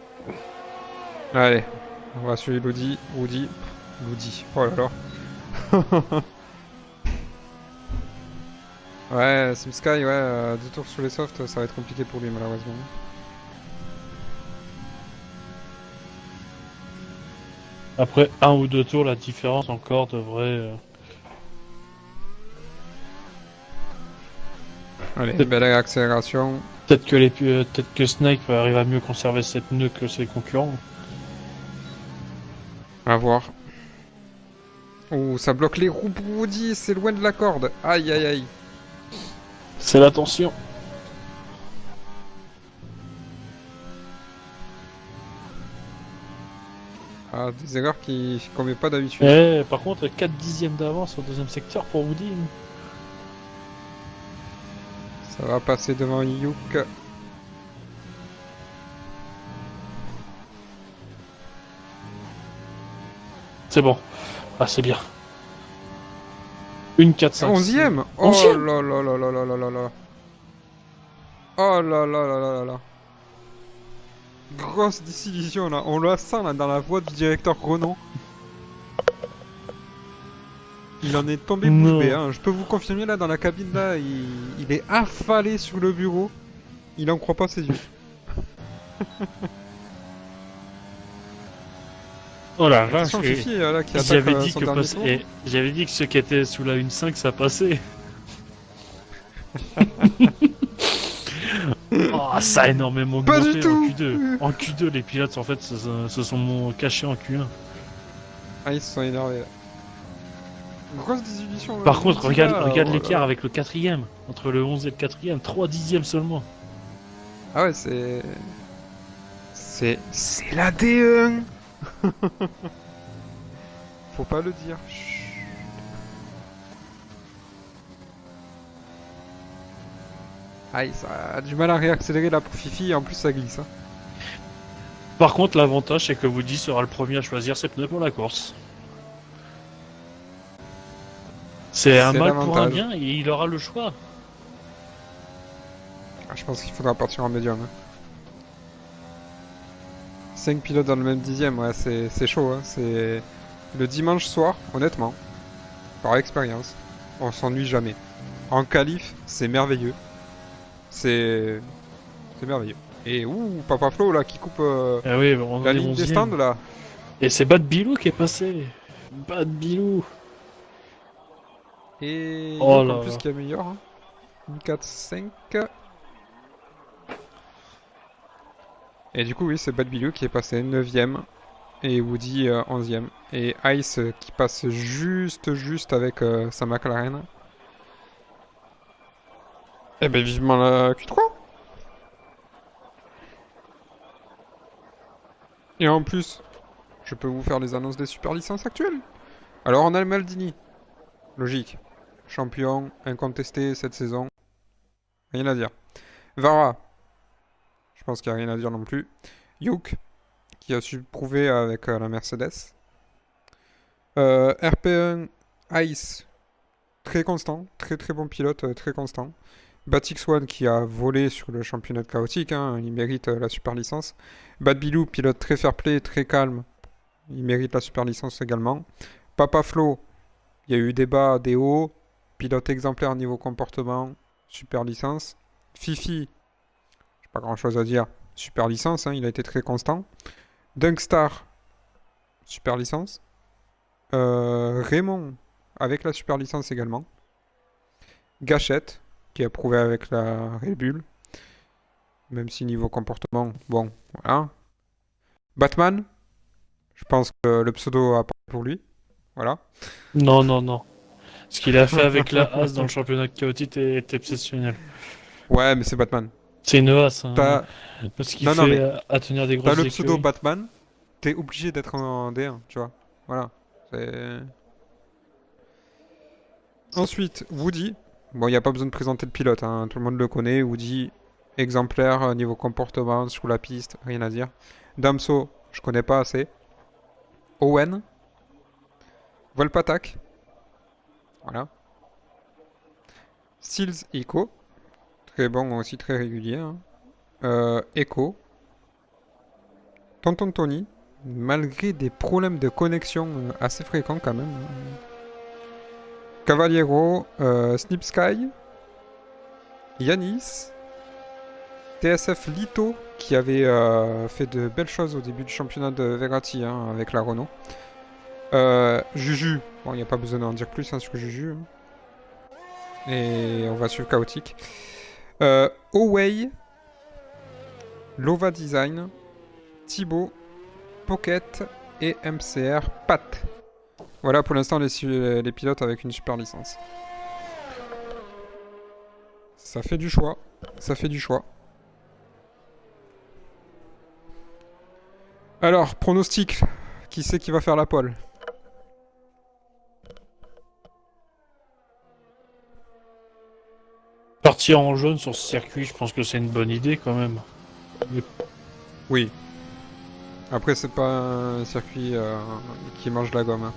Allez, on va suivre Woody. Woody. Oh là là. Ouais, SimSky, ouais, 2 tours sur les softs, ça va être compliqué pour lui malheureusement. Après 1 ou 2 tours, la différence encore devrait... Allez, belle accélération. Peut-être que Snake va arriver à mieux conserver cette nœud que ses concurrents. À voir. Oh, ça bloque les roues pour Woody, c'est loin de la corde. Aïe aïe aïe. C'est l'attention. Ah, des erreurs qui commet pas d'habitude. Eh, par contre, 4 dixièmes d'avance au deuxième secteur pour Woody. Ça va passer devant Yuk. C'est bon. Ah, c'est bien. Une 4-5. 11ème. Oh 11e. là là là là là là là là. Oh là là là là là là. Grosse désillusion là, on la sent là dans la voix du directeur Renault. Il en est tombé bouche bée, hein. Je peux vous confirmer là dans la cabine là, il est affalé sur le bureau. Il en croit pas ses yeux. Oh la Attention, vache. Fifi là qui attaque J'avais dit, son que dernier tour. j'avais dit que ceux qui étaient sous la 1.5 ça passait. Oh, ça a énormément Pas augmenté du tout. en Q2. En Q2, les pilotes en fait se sont cachés en Q1. Ah, ils se sont énervés là. Grosse désillusion. Par contre, Woody, là, regarde oh là l'écart là. avec le quatrième. Entre le 11 et le quatrième, 3 dixièmes seulement. Ah ouais, c'est C'est la D1. Faut pas le dire. Chut. Aïe, ça a du mal à réaccélérer là pour Fifi et en plus ça glisse. Hein. Par contre, l'avantage, c'est que Woody sera le premier à choisir ses pneus pour la course. C'est un mal pour un l'avantage. bien et il aura le choix. Ah, je pense qu'il faudra partir en médium. Hein. 5 pilotes dans le même dixième, ouais, c'est chaud. Hein. C'est le dimanche soir, honnêtement, par expérience, on s'ennuie jamais. En qualif, c'est merveilleux. C'est merveilleux. Et ouh, Papa Flo là qui coupe Ah oui, on la est ligne des 11e. stands là. Et c'est Bad Bilou qui est passé. Bad Bilou. Et Oh Yoke, là en plus là. qui est meilleur. Hein. 4, 5. Et du coup, oui, c'est Bad Bilou qui est passé 9ème. Et Woody 11ème. Et Ice qui passe juste avec sa McLaren. Eh ben vivement la Q3. Et en plus, je peux vous faire les annonces des super licences actuelles. Alors on a le Maldini. Logique. Champion, incontesté cette saison. Rien à dire. Vara. Je pense qu'il n'y a rien à dire non plus. Youk, qui a su prouver avec la Mercedes. RP1 Ice, très constant, très très bon pilote, très constant. Batix One qui a volé sur le championnat chaotique, hein, il mérite la super licence. Bad Bilou, pilote très fair play, très calme, il mérite la super licence également. Papa Flo, il y a eu des bas, des hauts, pilote exemplaire niveau comportement, super licence. Fifi, j'ai pas grand chose à dire, super licence, hein, il a été très constant. Dunkstar, super licence. Raymond, avec la super licence également. Gachette, qui a prouvé avec la Red Bull. Même si niveau comportement, bon, voilà. Batman, je pense que le pseudo a parlé pour lui. Voilà. Non, non, non. Ce qu'il a fait avec la As dans le championnat chaotique est exceptionnel. Ouais, mais c'est Batman. C'est une As, hein. T'as... Ce qu'il Non, non, fait mais à tenir des t'as grosses le pseudo écuries. Batman, t'es obligé d'être en D1, tu vois. Voilà. Ensuite, Woody. Bon, il n'y a pas besoin de présenter le pilote, hein, tout le monde le connaît. Woody, exemplaire niveau comportement, sous la piste, rien à dire. Damso, je connais pas assez. Owen. Volpatak. Voilà. Seals Echo. Très bon aussi, très régulier. Hein. Echo. Tonton Tony. Malgré des problèmes de connexion assez fréquents quand même. Cavaliero. Snip Sky. Yanis. TSF Lito qui avait fait de belles choses au début du championnat de Verratti hein, avec la Renault. Juju, bon il n'y a pas besoin d'en dire plus hein, sur Juju. Hein. Et on va suivre Chaotique. Oway, Lova Design, Thibaut, Pocket et MCR Pat. Voilà pour l'instant les pilotes avec une super licence. Ça fait du choix. Ça fait du choix. Alors, pronostic. Qui c'est qui va faire la pole? Partir en jaune sur ce circuit, je pense que c'est une bonne idée quand même. Oui. Après, c'est pas un circuit qui mange la gomme. Hein.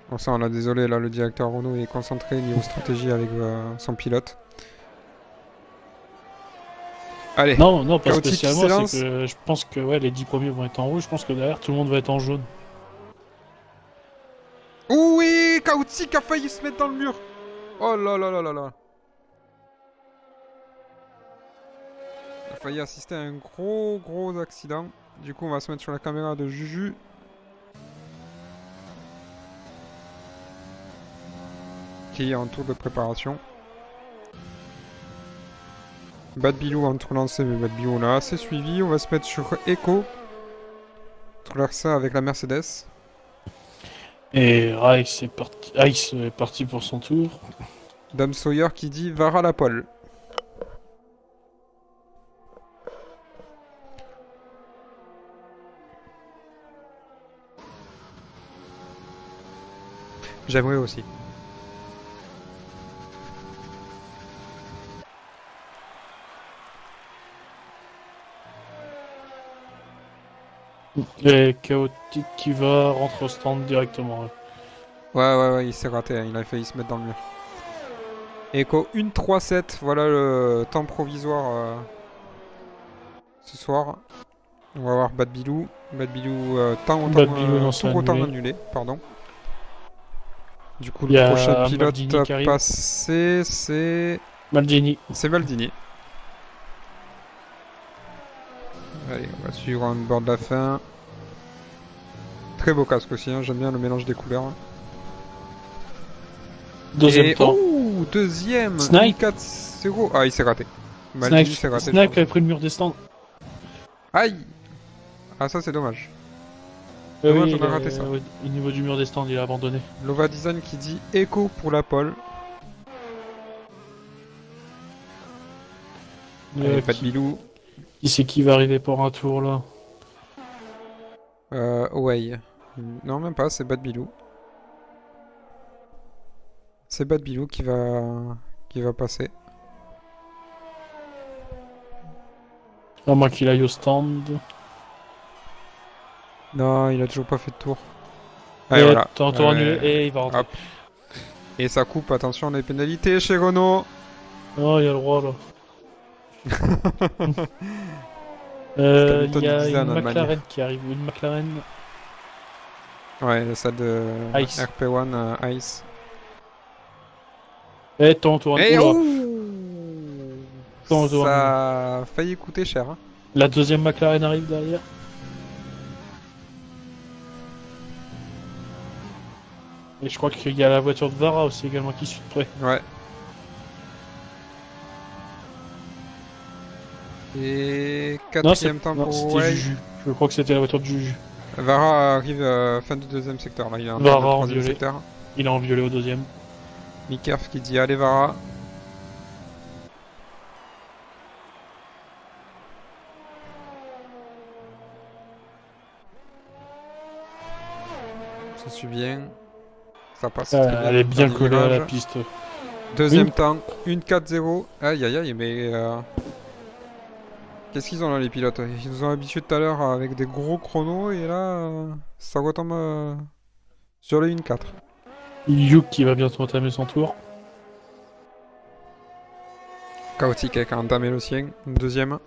Bon, ça, on l'a désolé, là, le directeur Renault est concentré niveau stratégie avec son pilote. Allez, Non, non, pas Chaotique qui spécialement, s'élance. c'est que je pense que ouais, les 10 premiers vont être en rouge, je pense que derrière tout le monde va être en jaune. Oui, Chaotique a failli se mettre dans le mur. Oh là là là là là. Il a failli assister à un gros accident. Du coup, on va se mettre sur la caméra de Juju. Qui est en tour de préparation. Bad Bilou en tour lancé, mais Bad Bilou on l'a assez suivi. On va se mettre sur Echo. Troller ça avec la Mercedes. Et Rice est parti pour son tour. Dame Sawyer qui dit Var à la pole. J'aimerais aussi. Et Chaotique qui va rentrer au stand directement. Ouais, il s'est raté, hein, il a failli se mettre dans le mur. Echo 1-3-7, voilà le temps provisoire ce soir. On va voir Bad Bilou. Bad Bilou, Bad Bilou, non, c'est tour autant annulé. annulé, pardon. Du coup, Il y le a prochain pilote Maldini à qui arrive. passer, c'est Maldini. Maldini. Allez, on va suivre un bord de la fin. Très beau casque aussi, hein, j'aime bien le mélange des couleurs. Deuxième temps. Oh, deuxième Snipe. 4-0. Ah, il s'est raté. Maldini s'est raté. je Snack pense. avait pris le mur des stands. Aïe. Ah, ça c'est dommage. Oui, Dommage, on a raté ça. Au niveau du mur des stands, il a abandonné. Lova Design qui dit Echo pour la pole. Allez, Bad Bilou. Qui c'est qui va arriver pour un tour là? Away. Non, même pas, c'est Bad Bilou. C'est Bad Bilou qui va passer. À moins qu'il aille au stand. Non, il a toujours pas fait de tour. Et Allez, voilà. tour annulé et il va rentrer. Hop. Et ça coupe, attention, les pénalités chez Renault. Oh, il y a le droit là. Il y a disait en une Allemagne. McLaren qui arrive. Une McLaren. Ouais, celle de Ice. RP1 Ice. Et tour Et annulé. oh, Tour ça a failli coûter cher. Hein. La deuxième McLaren arrive derrière. Et je crois qu'il y a la voiture de Vara aussi également qui suit de près. Ouais. Et quatrième temps non, pour c'était Way. Juju. Je crois que c'était la voiture de Juju. Vara arrive fin du deuxième secteur. Là, il est en Vara fin de en troisième violet. secteur. Il est en violet au deuxième. Mikerf qui dit allez Vara. Ça suit bien. Ça passe très bien. Elle est bien Dernier collée à la virage. piste. Deuxième temps, 1-4-0. Aïe aïe aïe, mais qu'est-ce qu'ils ont là les pilotes? Ils nous ont habitués tout à l'heure avec des gros chronos et là ça retombe sur le 1-4. Yuk qui va bientôt entamer son tour. Chaotique qui a entamé le sien, deuxième.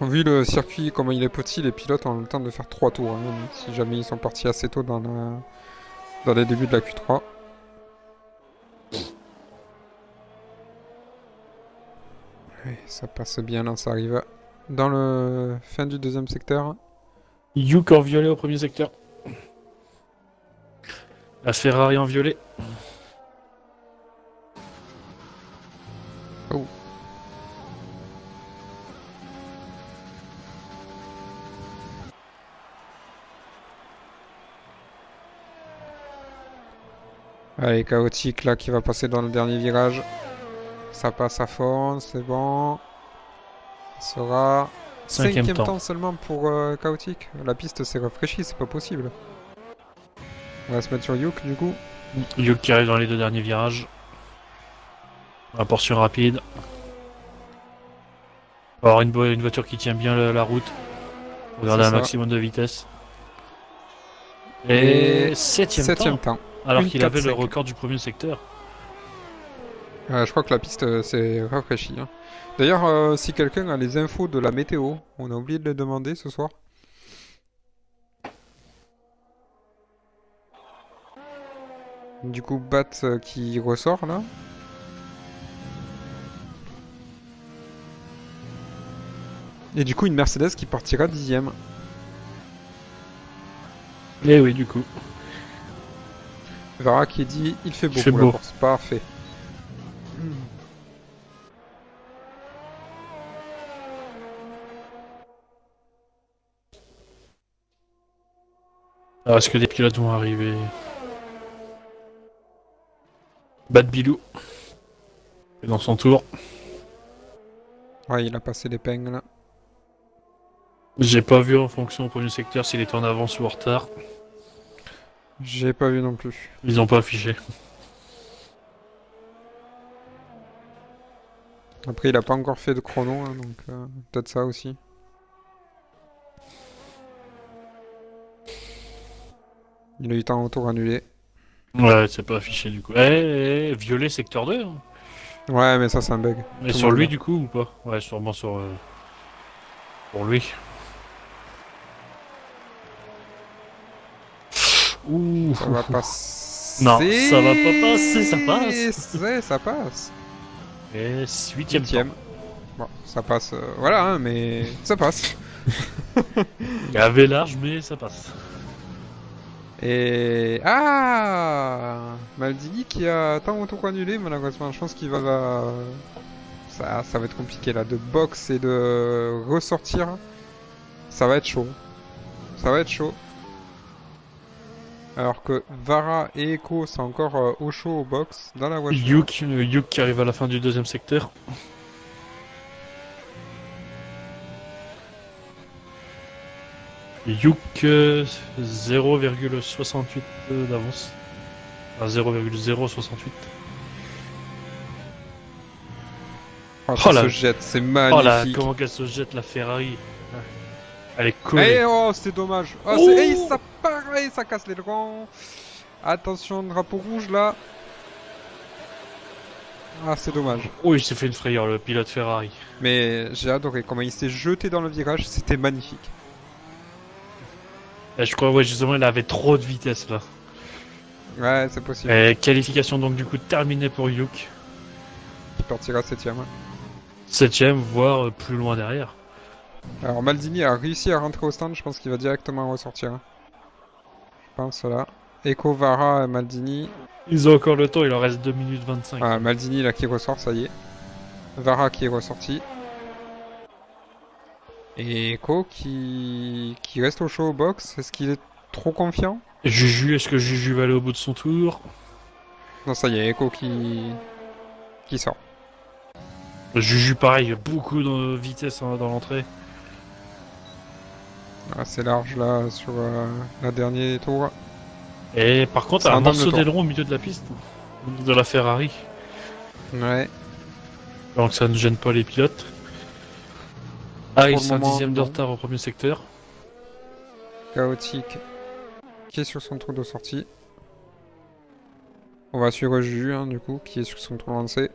Vu le circuit, comment il est petit, les pilotes ont le temps de faire 3 tours, hein, si jamais ils sont partis assez tôt dans les débuts de la Q3. Ouais, ça passe bien là, ça arrive dans le fin du deuxième secteur. Yuk en violet au premier secteur. La Ferrari en violet. Oh. Allez, chaotique là qui va passer dans le dernier virage. Ça passe à fond, c'est bon. Ça sera cinquième temps seulement pour chaotique. La piste s'est rafraîchie, c'est pas possible. On va se mettre sur Yuk du coup. Yuk qui arrive dans les deux derniers virages. La portion rapide. On va avoir une voiture qui tient bien la route. Pour garder C'est un ça. maximum de vitesse. Et septième temps. temps. Alors Une qu'il avait 4-5. le record du premier secteur. Je crois que la piste s'est rafraîchie. Hein. D'ailleurs, si quelqu'un a les infos de la météo, on a oublié de les demander ce soir. Du coup, Bat qui ressort là. Et du coup, une Mercedes qui partira 10ème. Et oui, du coup. Vara qui dit il fait beau Il fait pour beau. la course. Parfait. Alors, est-ce que des pilotes vont arriver? Bad Bilou. Et dans son tour. Ouais, il a passé l'épingle. J'ai pas vu en fonction au premier secteur s'il était en avance ou en retard. J'ai pas vu non plus. Ils ont pas affiché. Après, il a pas encore fait de chrono, hein, donc peut-être ça aussi. Il a eu temps autour annulé. Ouais, c'est pas affiché du coup. Violet secteur 2 hein. Ouais, mais ça, c'est un bug. Mais Tout le sur monde lui l'a. du coup ou pas? Ouais, sûrement sur... pour lui. Ouh. Ça va passer. Non, ça va pas passer, ça passe. Ouais, ça passe. Et 8ème Huitième. temps. Bon, ça passe, voilà, hein, mais ça passe. Gavé large, mais ça passe. Et... Ah Maldini qui a tant autour annulé, malheureusement. Je pense qu'il va... ça va être compliqué, là. De box et de ressortir. Ça va être chaud. Ça va être chaud. Alors que Vara et Echo sont encore au chaud au box, dans la voiture. Yuk qui arrive à la fin du deuxième secteur. Yuk 0,68 d'avance. Enfin, 0,068. Oh, Oh ça la- se jette, c'est Oh là, magnifique. comment qu'elle se jette la Ferrari. Elle est collée. Eh oh, c'était dommage. Oh, Oh hey, ça pareil, ça casse les drons. Attention, drapeau rouge là. Ah, c'est dommage. Oh, il s'est fait une frayeur, le pilote Ferrari. Mais j'ai adoré comment il s'est jeté dans le virage, c'était magnifique. Et je crois, ouais, justement, il avait trop de vitesse là. Ouais, c'est possible. Et qualification donc du coup terminée pour Yuk. Il partira 7ème. 7ème, voire plus loin derrière. Alors Maldini a réussi à rentrer au stand, je pense qu'il va directement ressortir. Je pense là. Echo, Vara et Maldini. Ils ont encore le temps, il en reste 2 minutes 25. Ah, Maldini là qui ressort, ça y est. Vara qui est ressorti. Et Echo qui reste au show au box. Est-ce qu'il est trop confiant? Juju, est-ce que Juju va aller au bout de son tour? Non, ça y est, Echo qui sort. Juju, pareil, beaucoup de vitesse hein, dans l'entrée. Ah, c'est large là sur la dernier tour. Et par contre, Ça un entame le morceau tour. d'aileron au milieu de la piste. De la Ferrari. Ouais. Donc ça ne gêne pas les pilotes. Ah, il Pour le est un moment, 10ème de non. retard au premier secteur. Chaotique qui est sur son tour de sortie. On va suivre Juju hein, du coup qui est sur son tour lancé.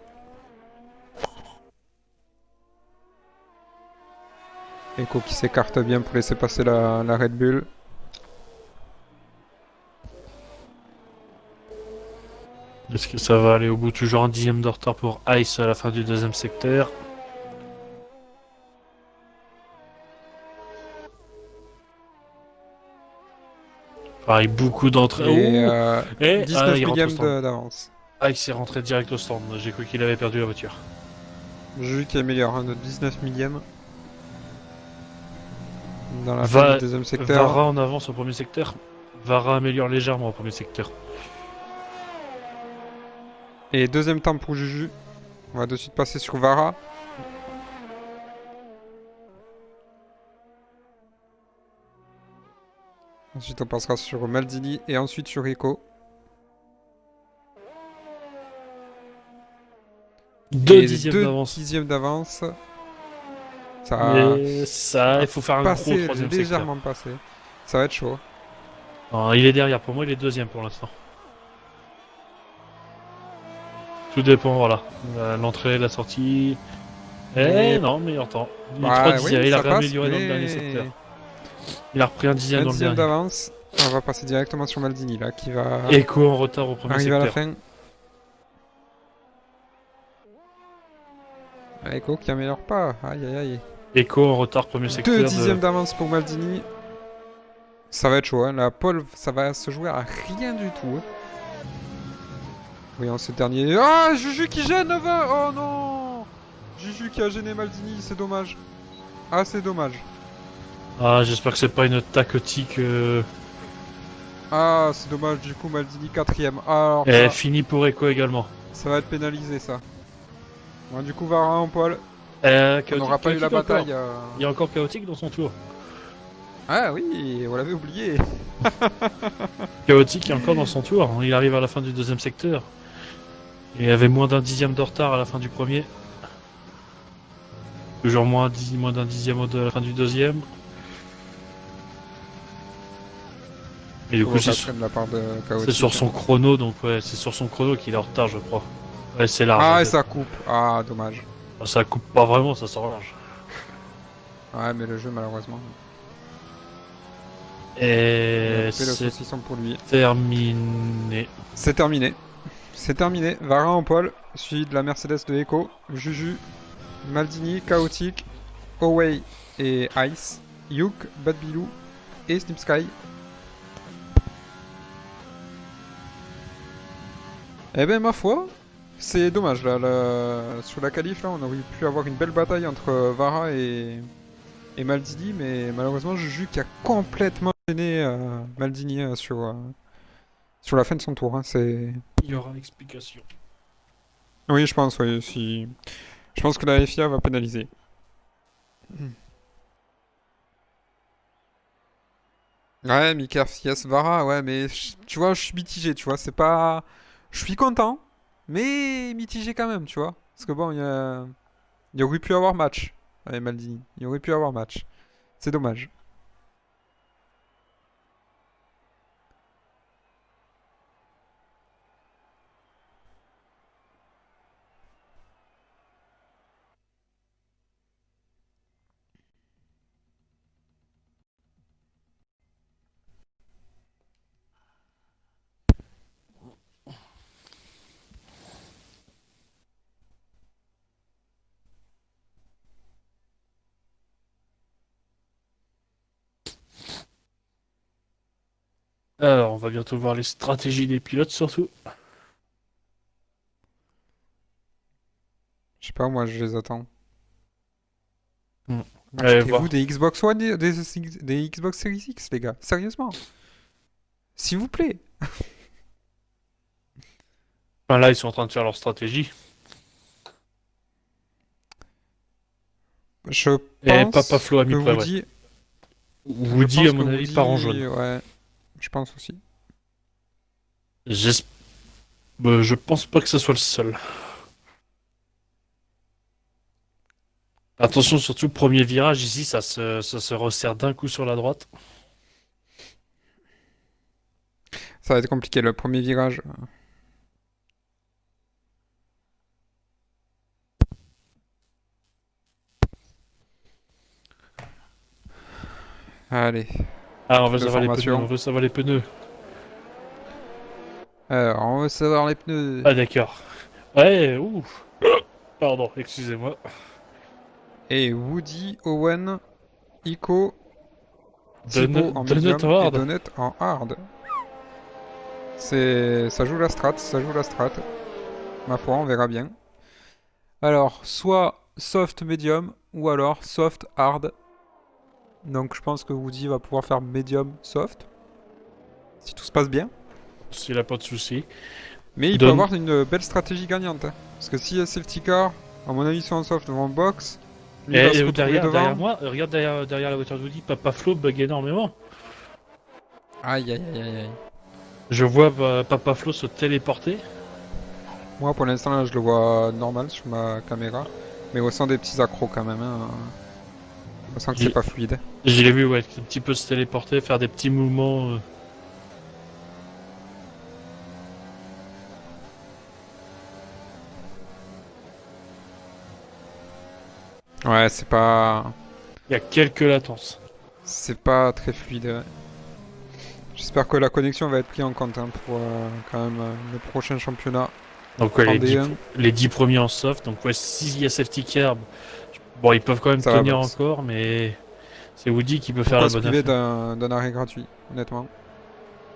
Echo qui s'écarte bien pour laisser passer la Red Bull. Est-ce que ça va aller au bout? Toujours un 10ème de retard pour Ice à la fin du deuxième secteur. Pareil, beaucoup d'entrées. Et Et 19 il rentre au millième stand. d'avance. Ice est rentré direct au stand. J'ai cru qu'il avait perdu la voiture. Juju qui est meilleur hein, de 19 millième. Dans la Va- fin du deuxième secteur. Vara en avance au premier secteur. Vara améliore légèrement au premier secteur. Et deuxième temps pour Juju. On va de suite passer sur Vara. Ensuite on passera sur Maldini et ensuite sur Echo. Deux Et dixièmes deux d'avance. dixièmes d'avance. Ça Et ça, il faut faire un gros passer, troisième légèrement passé. Ça va être chaud. secteur. Non, il est derrière. Pour moi, il est deuxième pour l'instant. Tout dépend, voilà. L'entrée, la sortie. Et- Non, meilleur temps. Il est Bah, 3 oui, dixièmes. Il a ça passe, réamélioré dans le mais- dernier secteur. Il a repris un dixième Un dans le dixième dernier. d'avance. On va passer directement sur Maldini là qui va Echo en retard au premier arriver à la secteur. fin. Ah, Echo qui améliore pas. Aïe aïe aïe. Echo en retard premier secteur. 2 dixièmes d'avance pour Maldini. Ça va être chaud. Hein. La pole, ça va se jouer à rien du tout. Hein. Voyons ce dernier. Ah, Juju qui gêne 20. Oh non. Juju qui a gêné Maldini, c'est dommage. Ah, c'est dommage. Ah, j'espère que c'est pas une tactique. Ah, c'est dommage. Du coup, Maldini 4ème. Alors, Et fini pour Echo également. Ça va être pénalisé, ça. Bon, du coup, Vara en poil. On Chaotique, n'aura pas eu la chaotique bataille. encore. Il y a encore chaotique dans son tour. Ah oui, on l'avait oublié. Chaotique est encore dans son tour. Il arrive à la fin du deuxième secteur. Il avait moins d'un dixième de retard à la fin du premier. Toujours moins d'un dixième à la fin du deuxième. Et du coup, Ça traîne de la part de Chaotique. c'est sur son chrono, donc ouais, c'est sur son chrono qu'il est en retard, je crois. Ouais, c'est large. Ah, en et fait. ça coupe. Ah, dommage. Ça coupe pas vraiment, ça sort large. Ouais, mais le jeu, malheureusement. Et On fait le c'est saucisson pour lui. terminé. C'est terminé. C'est terminé. Vara en pole, suivi de la Mercedes de Echo, Juju, Maldini, Chaotique, Owei et Ice, Yuk, Bad Bilou et Snip Sky. Eh ben ma foi, c'est dommage là, sur la qualif là, on aurait pu avoir une belle bataille entre Vara et Maldini, mais malheureusement Juju qui a complètement gêné Maldini sur la fin de son tour. Hein, c'est... Il y aura explication. Oui, je pense, oui, si... Je pense que la FIA va pénaliser. Ouais, Mika Fias Vara, ouais, mais tu vois, je suis mitigé, tu vois, c'est pas... Je suis content, mais mitigé quand même, tu vois. Parce que bon, il y aurait pu avoir match avec Maldini. Il y aurait pu avoir match. C'est dommage. Alors, on va bientôt voir les stratégies des pilotes, surtout. Je sais pas, moi, je les attends. Allez voir. Achetez-vous des Xbox One, des Xbox Series X, les gars. Sérieusement. S'il vous plaît. Enfin, là, ils sont en train de faire leur stratégie. Je Et pense Papa Flo a mis que près, ouais. Woody... Woody, à mon avis, part en jaune. Ouais, je pense aussi. J'esp- je pense pas que ce soit le seul. Attention, surtout premier virage ici, ça se resserre d'un coup sur la droite. Ça va être compliqué, le premier virage. Allez. Ah, on veut De savoir les pneus, formation. on veut savoir les pneus. Alors, on va savoir les pneus. Ah, d'accord. Ouais, ouf. Pardon, excusez-moi. Et Woody, Owen, Ico, Donut Thibaut en medium et hard. Donut en hard. Ça joue la strat, ça joue la strat. Ma foi, on verra bien. Alors, soit soft medium ou alors soft hard. Donc je pense que Woody va pouvoir faire medium soft. Si tout se passe bien. S'il a pas de soucis. Mais il peut Donne- avoir une belle stratégie gagnante. Hein. Parce que si y a safety car, à mon avis, ils sont en soft devant le box. Lui va se retrouver derrière, devant. derrière moi, regarde derrière la voiture de Woody, Papa Flo bug énormément. Aïe aïe aïe aïe. Je vois Papa Flo se téléporter. Moi pour l'instant là je le vois normal sur ma caméra. Mais on sent des petits accros quand même. Hein. On sent que c'est pas fluide. Je l'ai vu, ouais, un petit peu se téléporter, faire des petits mouvements. Ouais, c'est pas. Il y a quelques latences. C'est pas très fluide. Ouais. J'espère que la connexion va être prise en compte hein, pour quand même le prochain championnat. Donc ouais, En les D1. 10 premiers en soft. Donc ouais, s'il y a safety car, bon, ils peuvent quand même Ça va, tenir box. encore, mais c'est Woody qui peut faire Pourquoi la se bonne priver affaire. d'un arrêt gratuit, honnêtement.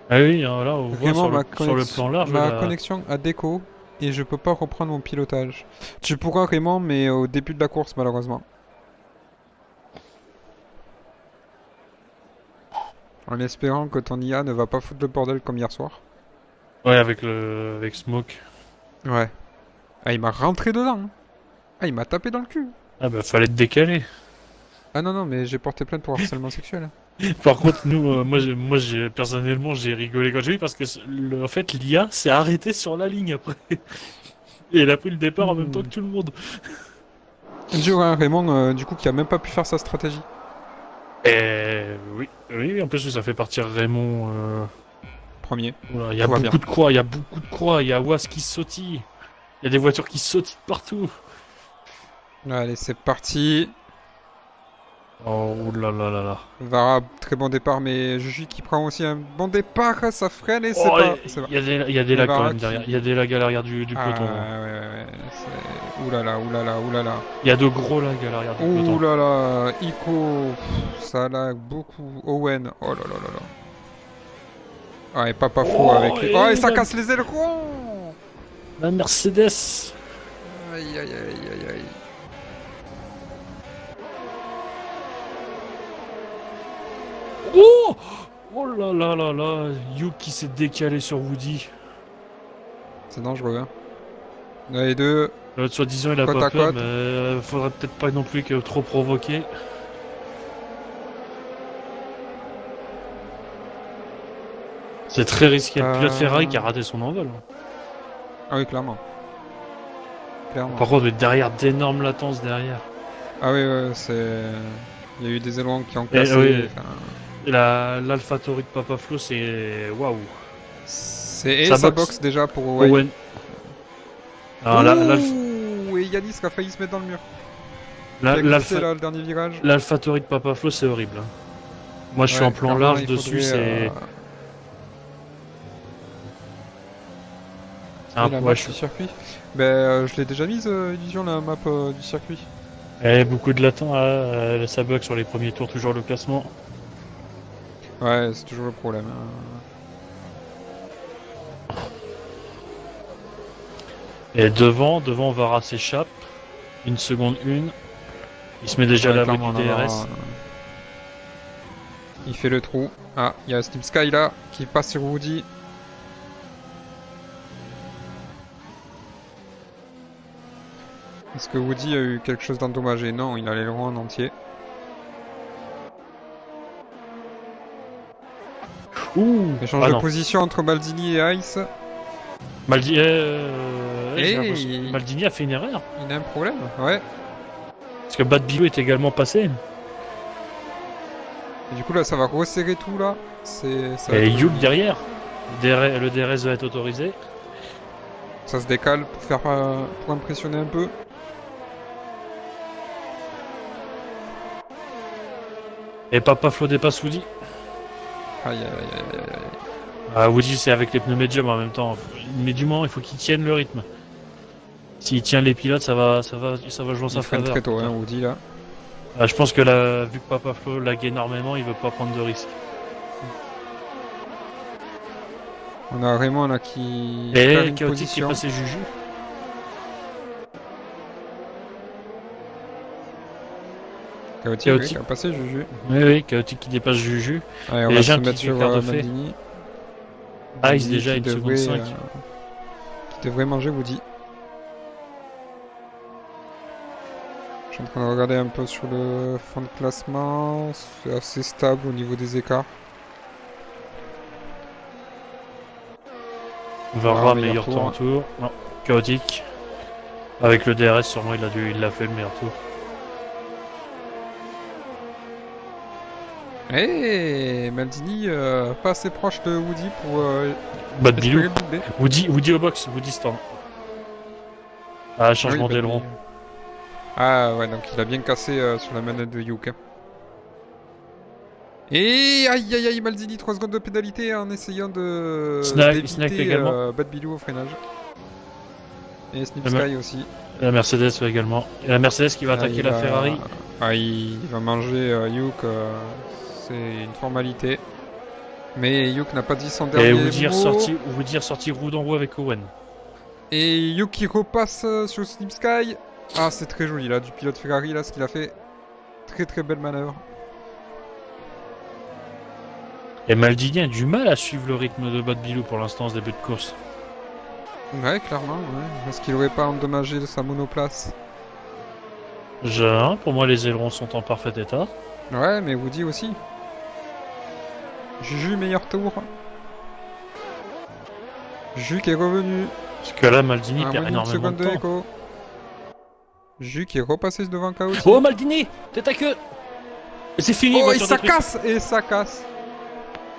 Ah oui, hein, là, on voit Vraiment, sur le plan large. ma là, connexion a déco et je peux pas reprendre mon pilotage. Tu pourras Raymond, mais au début de la course, malheureusement. En espérant que ton IA ne va pas foutre le bordel comme hier soir. Ouais, avec Smoke. Ouais. Ah, il m'a rentré dedans. Hein. Ah, il m'a tapé dans le cul. Ah bah fallait te décaler. Ah non, non, mais j'ai porté plainte pour harcèlement sexuel. Par contre, nous, personnellement, j'ai rigolé quand j'ai vu parce que en fait, l'IA s'est arrêtée sur la ligne après. Et elle a pris le départ en même temps que tout le monde. Dur, hein, Raymond, du coup, qui a même pas pu faire sa stratégie. Et oui, oui, en plus ça fait partir Raymond. Premier. Voilà, il y a Tout va beaucoup bien. de croix, il y a beaucoup de croix, il y a Was qui sautille, il y a des voitures qui sautillent partout. Allez, c'est parti. Oh là là là là. Vara, très bon départ, mais Juju qui prend aussi un bon départ, ça freine et c'est Oh, pas... C'est pas... il y a des Mais lags quand Vara même derrière. qui- Il y a des lags à l'arrière du Ah, peloton. Hein. ouais, ouais, ouais. C'est... Oulala, oulala, oulala. Il y a de gros lags à l'arrière du peloton. Oulala, Ico, ça lag beaucoup. Owen, oh là là là là. Ah, et Papa Flo avec les... Oh, et ça casse les ailerons. La Mercedes. Aïe, aïe, aïe, aïe, aïe. Oh oh là là là là. Yuke qui s'est décalé sur Woody. C'est dangereux, hein. Les deux, Soi-disant il a côte pas à peur, côte. mais faudrait peut-être pas non plus que trop provoquer. C'est très risqué. Le pilote Ferrari qui a raté son envol. Hein. Ah oui, clairement. Clairement. Par contre, derrière, d'énormes latences derrière. Ah oui, ouais, c'est... Il y a eu des ailerons qui ont Et cassé. oui. Enfin, Et l'AlphaTauri de Papa Flo, c'est waouh. c'est... Et Ça ça boxe. boxe déjà pour Owen. Owen. Alors, Ouh, et Yanis qui a failli se mettre dans le mur. Il a glissé là, le dernier virage. l'AlphaTauri de Papa Flo, c'est horrible. Hein. Moi, je suis Ouais, en plan clairement, large il dessus, faudrait, c'est. et la map Ouais, du circuit. Ben, je l'ai déjà mise, Illusion, la map du circuit. beaucoup de latents, ça bug sur les premiers tours, toujours le classement. Ouais, c'est toujours le problème. Hein. Et devant, Vara s'échappe. 1 seconde 1. Il se met déjà à Ouais, l'abri clairement, du non, DRS. non, il fait le trou. Ah, il y a Steam Sky là, qui passe sur Woody. Est-ce que Woody a eu quelque chose d'endommagé? Non, il a l'aileron en entier. Ouh Échange ah de non. position entre Maldini et Ice. J'ai l'impression- Maldini a fait une erreur. Il a un problème? Ouais. Parce que Bad Bilou est également passé. Et du coup là, ça va resserrer tout là. Ça va Et être- Yuke derrière. Le DRS va être autorisé. Ça se décale pour faire pour impressionner un peu. Et Papa Flo dépasse Woody. Aïe aïe aïe aïe aïe aïe. Ah, Woody c'est avec les pneus médium en même temps. Mais du moment il faut qu'il tienne le rythme. S'il tient les pilotes, ça va jouer en sa Il freine faveur. très tôt, hein, Woody là. Ah, je pense que là, vu que Papa Flo lag énormément, il veut pas prendre de risques. On a Raymond là qui Et perd une Chaotique qui est position. passé Juju. Chaotique, oui, Chaotique. qui a passé Juju. Oui, oui, Chaotique qui dépasse Juju. Allez, on Et va les se gens mettre qui sur fait faire de fait. Maldini. Ice Maldini déjà qui 1 seconde devrait, 5. qui devrait manger Woody. Je suis en train de regarder un peu sur le fond de classement. C'est assez stable au niveau des écarts. Vara, meilleur meilleur tour. tour en tour. Non, Chaotique. Avec le DRS, sûrement, il l'a fait le meilleur tour. Eh, Maldini, pas assez proche de Woody pour Bad espérer Bilou. le doubler. Woody au box, Woody stand. Ah, changement Oui, d'aileron. Maldini. Ah ouais, donc il a bien cassé sur la manette de Yuke. Hein. Et aïe aïe aïe, Maldini, 3 secondes de pénalité en essayant de Snack d'éviter également. Bad Bilou au freinage. Et Snip Ah, mais- Sky aussi. La Mercedes également. Et la Mercedes qui va Ah, attaquer il la va- Ferrari. Ah, il va manger Yuke, c'est une formalité. Mais Yuke n'a pas dit son dernier Et mot. Woody ressorti roue dans roue avec Owen. Et Yuke qui repasse sur Snip Sky. Ah, c'est très joli là, du pilote Ferrari là, ce qu'il a fait. Très très belle manœuvre. Et Maldini a du mal à suivre le rythme de Bad Bilou pour l'instant, ce début de course. Ouais, clairement, ouais. Est-ce qu'il aurait pas endommagé sa monoplace? Pour moi, les ailerons sont en parfait état. Ouais, mais Woody aussi. Juju, meilleur tour. Juju qui est revenu. Parce que là, Maldini À moins perd d'une énormément seconde de de temps. écho. Juju qui est repassé devant Chaotique. Oh, Maldini! Tête à queue! Et c'est fini, Oh, et voiture ça détruite. casse! Et ça casse!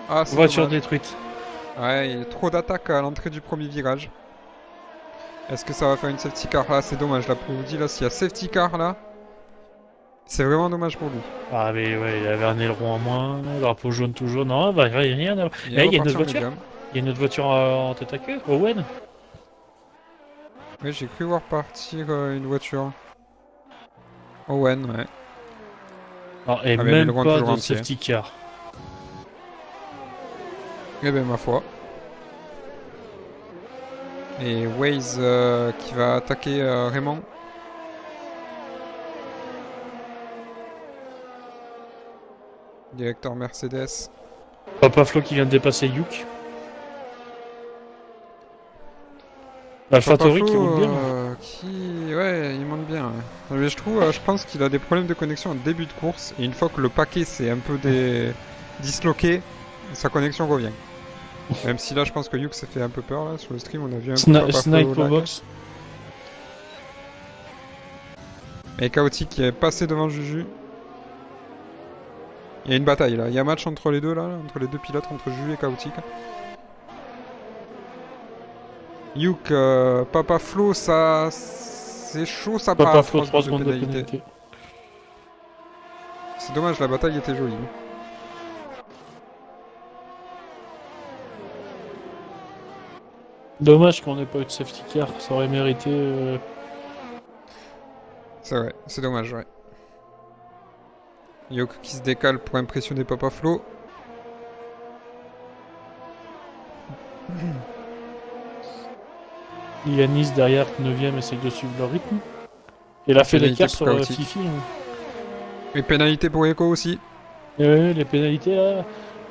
Ah, c'est Voiture dommage. détruite. Ouais, il y a trop d'attaques à l'entrée du premier virage. Est-ce que ça va faire une safety car? Là, c'est dommage. Là, pour vous dire, là, s'il y a safety car, là, c'est vraiment dommage pour lui. Ah, mais ouais, il avait un aileron en moins, drapeau jaune tout jaune. Non, bah, il y a rien à... Il Eh, est il y a une reparti autre en voiture. médium. Il y a une autre voiture en tête à queue. Owen. Oui, j'ai cru voir partir une voiture. Owen, ouais. Non, et Ah, mais le même rend pas toujours de entier. safety car. Eh ben, ma foi. Et Waze qui va attaquer Raymond. Directeur Mercedes. Papa Flo qui vient de dépasser Yuk. AlphaTauri qui roule bien. Ouais, il monte bien. Ouais. Mais je pense qu'il a des problèmes de connexion en début de course. Et une fois que le paquet s'est un peu disloqué, sa connexion revient. Même si là, je pense que Yuk s'est fait un peu peur là. Sur le stream, on a vu un peu Papa Flo Snipe au lag. box. Et Chaotique qui est passé devant Juju. Il y a une bataille là. Il y a un match entre les deux là, entre les deux pilotes, entre Juju et Chaotique. Yuk, Papa Flo, ça. C'est chaud, ça Papa passe. Flo 3 3 secondes de pénalité. C'est dommage, la bataille était jolie. Dommage qu'on n'ait pas eu de safety car, ça aurait mérité. C'est vrai, c'est dommage, ouais. Yuk qui se décale pour impressionner Papa Flo. Yanis derrière 9ème essaye de suivre le rythme. Et il a fait Pénalité l'écart pour sur Chaotique. Fifi. Et pénalité pour Echo aussi. Et ouais, les pénalités là.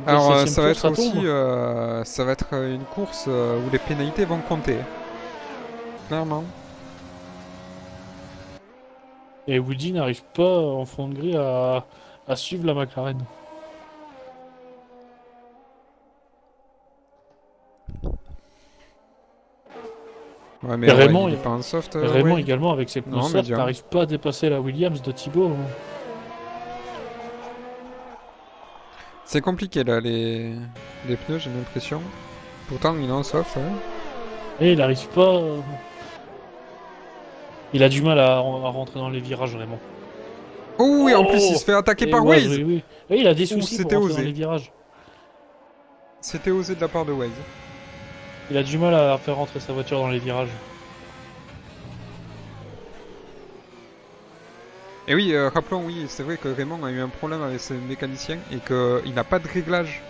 Dès Alors le 7e ça va tour, être aussi tombe. ça va être une course où les pénalités vont compter. Clairement. Et Woody n'arrive pas en fond de grille à suivre la McLaren. Ouais, mais Et ouais, Raymond, il est pas en soft. Raymond ouais. également avec ses pneus Non, soft médium. n'arrive pas à dépasser la Williams de Thibaut. C'est compliqué là les pneus, j'ai l'impression. Pourtant il est en soft, ouais. Et il n'arrive pas. Il a du mal à rentrer dans les virages vraiment. Oh oui, en plus Oh il se fait attaquer Et par ouais, Waze. oui, oui. Et il a des Ouh, soucis pour c'était rentrer dans osé. les virages. C'était osé de la part de Waze. Il a du mal à faire rentrer sa voiture dans les virages. Et oui, rappelons, oui, c'est vrai que Raymond a eu un problème avec ses mécaniciens et qu'il n'a pas de réglage.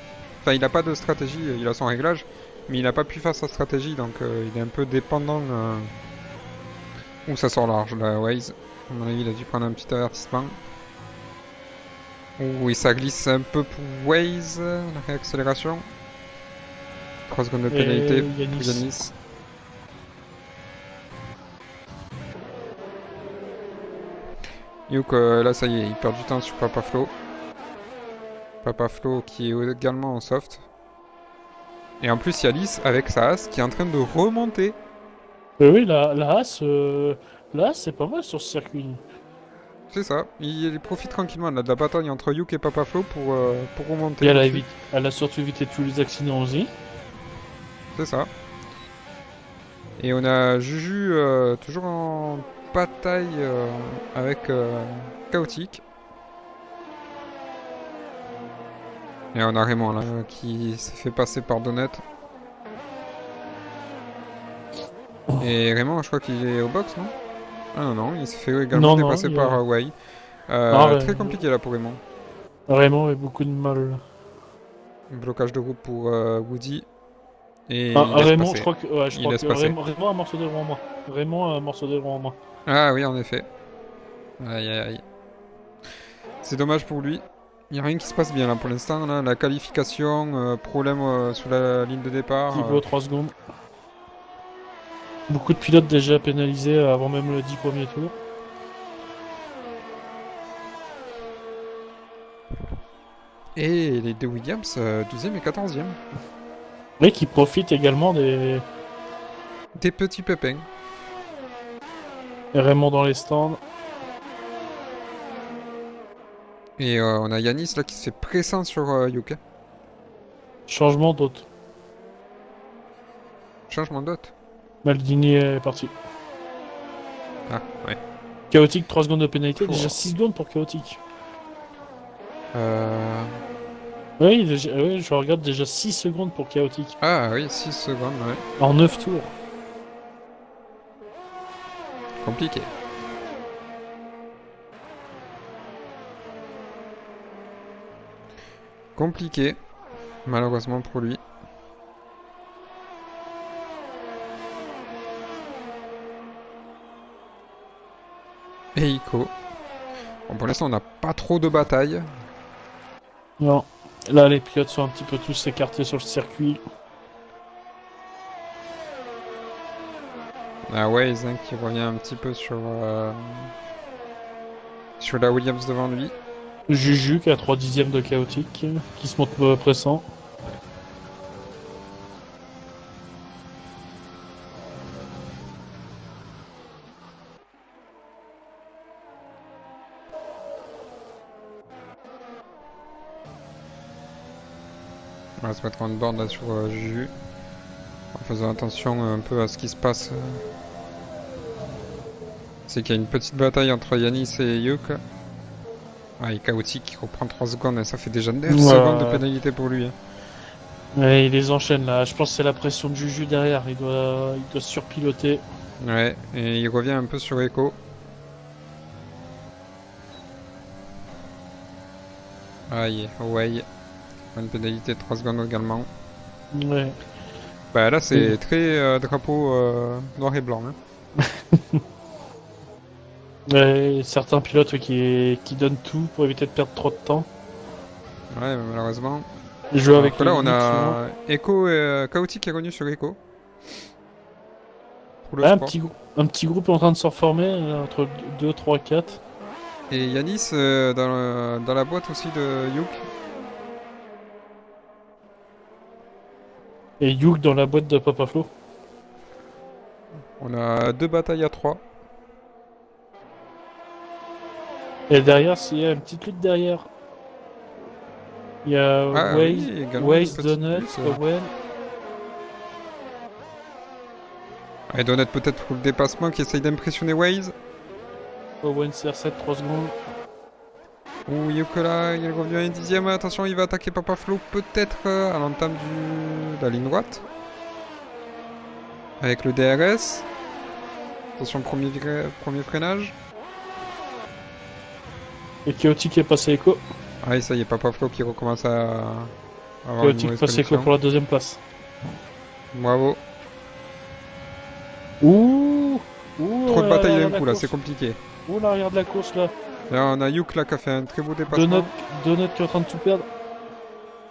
Enfin, il n'a pas de stratégie, il a son réglage, mais il n'a pas pu faire sa stratégie, donc il est un peu dépendant. Ouh, ça sort large, là, Waze. À mon avis, il a dû prendre un petit avertissement. Ouh, et ça glisse un peu pour Waze, la réaccélération. 3 secondes de pénalité pour Yanis. Yanis. Yuk, là ça y est, il perd du temps sur Papa Flo. Papa Flo qui est également en soft. Et en plus, il y a Lys avec sa As qui est en train de remonter. Oui, la Haas, c'est pas mal sur ce circuit. C'est ça, il profite tranquillement là, de la bataille entre Yuk et Papa Flo pour remonter. Et ensuite. elle a surtout évité tous les accidents aussi. C'est ça. Et on a Juju toujours en bataille avec Chaotique. Et on a Raymond là qui s'est fait passer par Donut. Et Raymond, je crois qu'il est au box, non? Ah non, non, il s'est fait également Non, dépasser il par a- Way. Non, Très compliqué là pour Raymond. Raymond a beaucoup de mal. Blocage de groupe pour Woody. Et Ah, il laisse Raymond, passer. je crois que, ouais, je Il crois laisse que passer. Raymond a un morceau d'aileron en moins. Raymond a un morceau d'aileron en moins. Ah oui, en effet. Aïe aïe aïe. C'est dommage pour lui. Il n'y a rien qui se passe bien là pour l'instant. Là. La qualification, problème sur la ligne de départ. Thibaut, 3 secondes. Beaucoup de pilotes déjà pénalisés avant même le 10 premiers tours. Et les deux Williams, 12e et 14e. Mais qui profitent également des Des petits pépins. Raymond dans les stands. Et on a Yanis là qui se fait pressant sur Yuka. Changement d'autre. Changement d'hôte. Maldini est parti. Ah, ouais. Chaotique, 3 secondes de pénalité. Oh. Déjà 6 secondes pour Chaotique. Euh... Oui, oui, je regarde déjà 6 secondes pour Chaotique. Ah oui, 6 secondes, ouais. En 9 tours. Compliqué. Compliqué, malheureusement pour lui. Et Ico. Bon, pour l'instant, on n'a pas trop de bataille. Non. Là, les pilotes sont un petit peu tous écartés sur le circuit. La Waze hein, qui revient un petit peu sur la Williams devant lui. Juju qui a 3 dixièmes de Chaotique, qui se montre pressant. On va se mettre en borne là sur Juju. En faisant attention un peu à ce qui se passe. C'est qu'il y a une petite bataille entre Yanis et Yuk. Ah, et Chaotique qui reprend 3 secondes, et ça fait déjà 9 secondes de pénalité pour lui. Hein. Ouais, il les enchaîne là. Je pense que c'est la pression de Juju derrière. Il doit surpiloter. Ouais, et il revient un peu sur Echo. Aïe, ouais. Une pénalité de 3 secondes également. Ouais. Bah là c'est très drapeau noir et blanc. Hein. Ouais, certains pilotes qui donnent tout pour éviter de perdre trop de temps. Ouais, mais malheureusement. Ils jouent avec là les on a souvent. Echo et Chaotique qui est revenu sur Echo. Pour le Ouais, sport. un petit groupe est en train de se reformer entre 2, 3, 4. Et Yanis dans la boîte aussi de Yuk. Et Yuk dans la boîte de Papa Flo. On a 2 batailles à 3. Et derrière, s'il y a une petite lutte derrière. Il y a Ah oui, également une Waze, petite Donuts, lutte. Owen. Et Donut peut-être pour le dépassement qui essaye d'impressionner Waze. Owen CR7, 3 secondes. Ouh, Yuk là, il revient à un dixième. Attention, il va attaquer Papa Flo peut-être à l'entame de la ligne droite. Avec le DRS. Attention, premier freinage. Et Chaotique est passé écho. Ah, et ça y est, Papa Flo qui recommence à avoir une Chaotique mauvaise passe écho connexion. pour la deuxième place. Bravo. Ouh, Trop de batailles d'un coup là, course. c'est compliqué. Ouh, l'arrière de la course là. Là, on a Yuk là qui a fait un très beau dépassement. Donut qui est en train de tout perdre.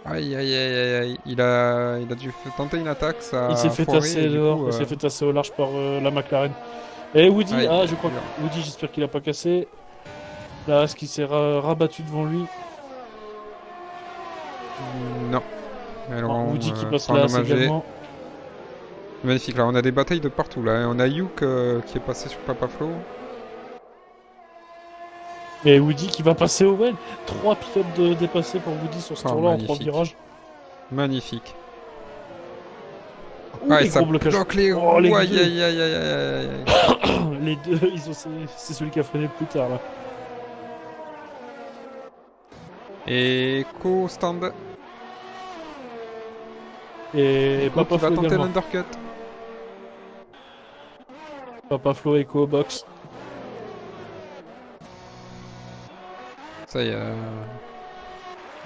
Aïe aïe aïe aïe aïe. Il a dû tenter une attaque, ça Il s'est a fait foiré, tasser et du dehors. coup, Il s'est fait tasser au large par la McLaren. Et Woody, aïe, je crois dur. que Woody, j'espère qu'il a pas cassé. Là, est-ce qu'il s'est rabattu devant lui? Non. Alors, Woody qui passe pas là endommagé. également. Magnifique, là on a des batailles de partout là. On a Yuk qui est passé sur Papa Flo. Et Woody qui va passer Owen. 3 pilotes de dépassés pour Woody sur ce Oh, tour-là en 3 magnifique. virages. Magnifique. Ouh, Ah, et les ça gros blocages. bloque les Oh, les roues. Aïe deux. aïe aïe aïe aïe aïe. Les deux, c'est celui qui a freiné plus tard là. Et Echo stand. Et Echo qui Papa va Flo tenter également. l'undercut. Papa Flo Echo box. Ça y est.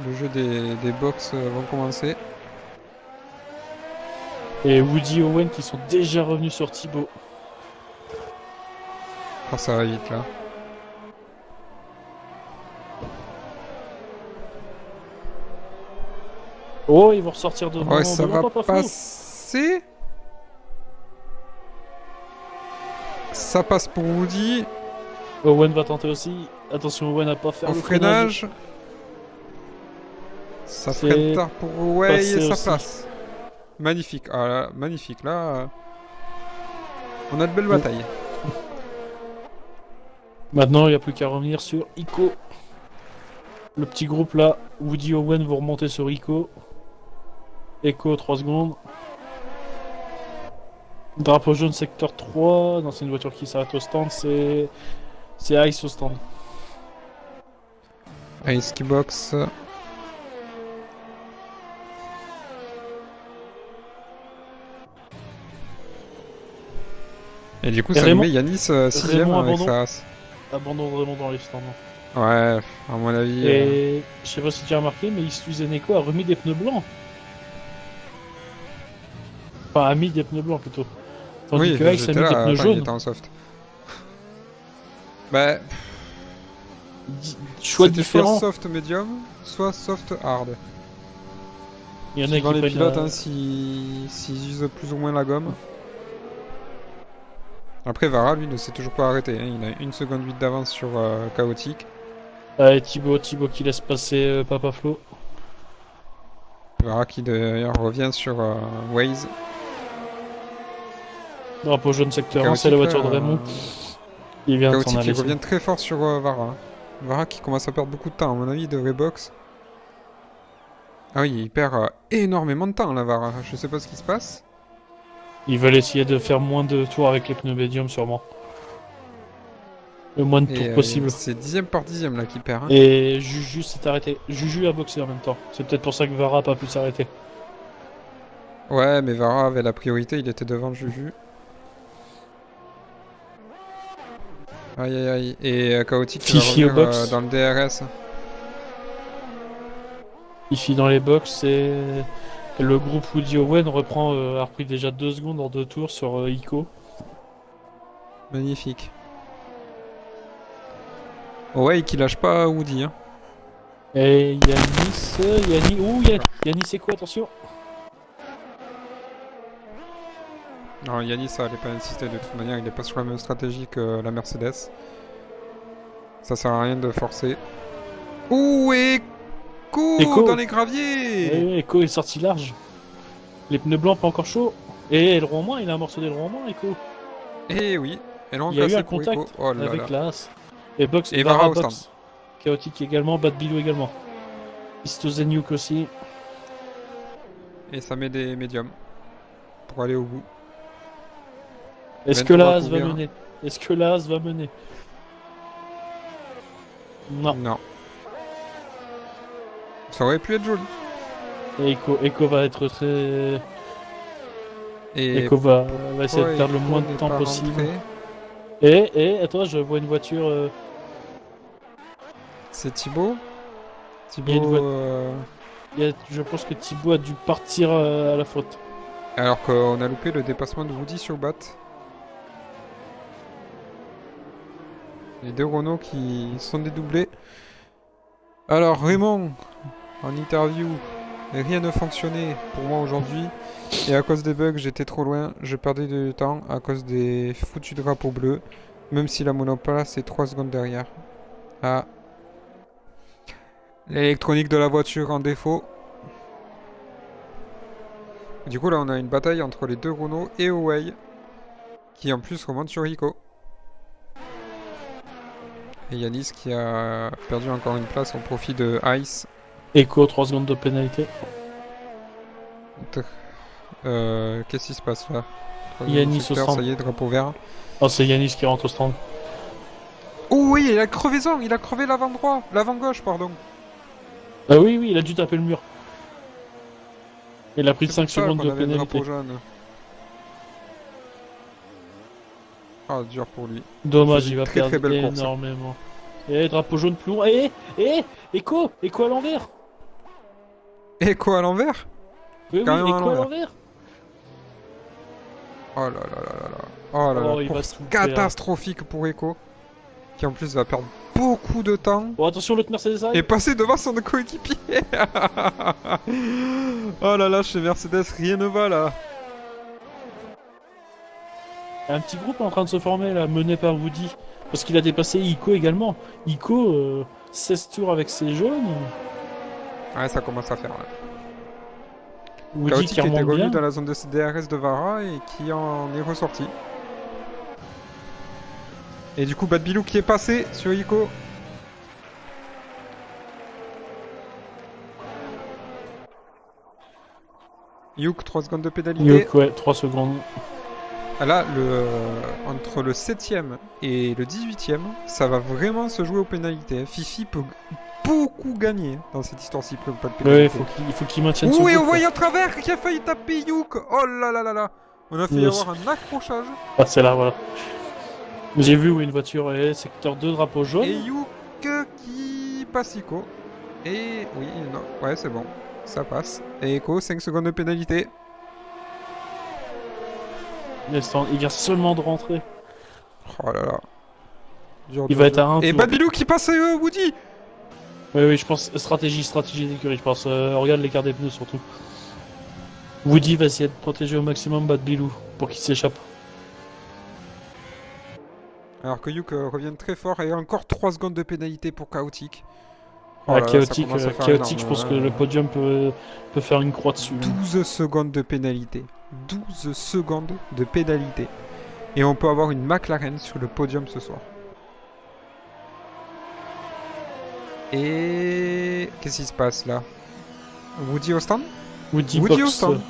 Le jeu des box vont commencer. Et Woody et Owen qui sont déjà revenus sur Thibaut. Ah, ça va vite là. Oh, ils vont ressortir devant, Ouais, ça devant va Papa Flo. passer. Ça passe pour Woody. Owen va tenter aussi. Attention, Owen à pas faire Au le freinage. freinage. Ça C'est freine tard pour Way passé et ça aussi. passe. Magnifique. Ah là, magnifique. Là, on a de belles batailles. Maintenant, il n'y a plus qu'à revenir sur Ico. Le petit groupe là, Woody Owen vont remonter sur Ico. Echo 3 secondes. Drapeau jaune secteur 3. Non, c'est une voiture qui s'arrête au stand. C'est Ice au stand. Ice qui box. Et du coup, Et ça nous Raymond- met Yanis 6ème Raymond avec abandon. sa race. Abandon vraiment dans les stands. Ouais, à mon avis. Et je sais pas si tu as remarqué, mais Istuzeneko a remis des pneus blancs. Enfin, a mis des pneus blancs plutôt. Tandis Oui, que Ice a j'étais mis des là, pneus attends, il jaunes. était en soft. Bah, Choix c'était différent. soit soft medium, soit soft hard. Il y en a Suivant qui les prennent pilotes, la- hein, s'ils usent plus ou moins la gomme. Après, Vara, lui, ne s'est toujours pas arrêté. Hein. Il a 1 seconde 8 d'avance sur Chaotique. Allez, Thibaut qui laisse passer Papa Flo. Vara qui d'ailleurs revient sur Waze. Drapeau jaune secteur 1, Chaotique, c'est la voiture de là, Raymond. Il vient de s'en Chaotique qui aller. revient très fort sur Vara. Vara qui commence à perdre beaucoup de temps. À mon avis, il devrait box. Ah oui, il perd énormément de temps, là, Vara. Je sais pas ce qui se passe. Ils veulent essayer de faire moins de tours avec les pneus médiums, sûrement. Le moins de Et tours possible. c'est 10ème par 10ème, là, qui perd. Hein. Et Juju s'est arrêté. Juju a boxé en même temps. C'est peut-être pour ça que Vara a pas pu s'arrêter. Ouais, mais Vara avait la priorité, il était devant Juju. Aïe aïe aïe. Et Chaotique qui va Fifi au revenir box. dans le DRS. Ici dans les box et le groupe Woody Owen reprend, a repris déjà 2 secondes en 2 tours sur Ico. Magnifique. Oh ouais, qui lâche pas Woody. Hein. Et Yanis c'est quoi, attention. Non, Yanis, ça allait pas insister de toute manière, il est pas sur la même stratégie que la Mercedes. Ça sert à rien de forcer. Ouh, Echo dans les graviers. Et Echo est sorti large. Les pneus blancs pas encore chauds. Et le rond moins, il a un morceau d'aileron en moins, Echo. Eh oui, elle Il y a eu un pour contact Echo. Oh là là. avec la Haas. Et box, Et Vara au box. stand. Chaotique également, Bad Bilou également. Istozenyuk aussi. Et ça met des médiums pour aller au bout. Est-ce que la 23 Haas pour va Vera. mener? Est-ce que la Haas va mener? Non. Non. Ça aurait pu être joli. Et Echo va être très... Et Echo va essayer de pourquoi perdre le Echo moins n'est de temps pas possible. rentré Attends, je vois une voiture... C'est Thibaut. Il y a une Thibaut. je pense que Thibaut a dû partir à la faute. Alors qu'on a loupé le dépassement de Woody sur Bat. Les deux Renault qui sont dédoublés. Alors Raymond, en interview, rien ne fonctionnait pour moi aujourd'hui. Et à cause des bugs, j'étais trop loin. Je perdais du temps à cause des foutus drapeaux bleus. Même si la monoplace est 3 secondes derrière. Ah. L'électronique de la voiture en défaut. Du coup là on a une bataille entre les deux Renault et Huawei. Qui en plus remonte sur Rico. Et Yanis qui a perdu encore une place au profit de Ice. Echo, 3 secondes de pénalité. Qu'est-ce qui se passe là? Yanis au stand. Ça y est, drapeau vert. Oh, c'est Yanis qui rentre au stand. Oh oui, il a crevaison, il a crevé l'avant droit, l'avant gauche pardon. Ah oui, il a dû taper le mur. Il a pris C'est 5 pour ça secondes qu'on de avait le pénalité. drapeau jaune. Ah, dur pour lui. Dommage, C'est il une va très, perdre très belle course. énormément. Et drapeau jaune plus loin. Echo à l'envers. Echo à l'envers? Oui, Carrément à Echo à l'envers. l'envers. Oh là là là là là. Oh là Oh, là, il va course tout perdre. catastrophique pour Echo. Qui en plus va perdre beaucoup de temps. Bon, attention, l'autre Mercedes Et arrive. passer devant son coéquipier. Oh là là, chez Mercedes, rien ne va là. y a un petit groupe en train de se former là, mené par Woody. Parce qu'il a dépassé Ico également. Ico, 16 tours avec ses jaunes. Ouais, ça commence à faire. Là. Woody Chaotic qui était remonte revenu bien. dans la zone de DRS de Vara et qui en est ressorti. Et du coup, Bad Bilou qui est passé sur Ico. Yuk, 3 secondes de pénalité. Yuk, ouais, 3 secondes. Ah là, entre le 7ème et le 18ème, ça va vraiment se jouer aux pénalités. Fifi peut beaucoup gagner dans cette histoire-ci, pas de Ouais, pénalité. il faut qu'il maintienne son Ouh, et on groupe, voit quoi. à travers qui a failli taper Yuk. Oh là là là là. On a failli Yes. avoir un accrochage. Ah, c'est là, voilà. J'ai vu où une voiture est secteur 2, drapeau jaune. Et Yuk qui passe Ico. Et oui, non, ouais, c'est bon. Ça passe. Et Ico, 5 secondes de pénalité. Il vient seulement de rentrer. Oh là là. Dur, Il dur, va être dur. à un Et tour. Bad Bilou qui passe Woody. Oui, je pense stratégie d'écurie, je pense. Regarde l'écart des pneus surtout. Woody va essayer de protéger au maximum Bad Bilou pour qu'il s'échappe. Alors que Yuk revient très fort et encore 3 secondes de pénalité pour Chaotic. Oh Ah, là là, ça chaotique, commence à faire chaotique, je énorme, pense hein. que le podium peut faire une croix dessus. 12 secondes de pénalité. 12 secondes de pénalité. Et on peut avoir une McLaren sur le podium ce soir. Et... Qu'est-ce qui se passe là? Woody au stand? Woody Woody au box. stand.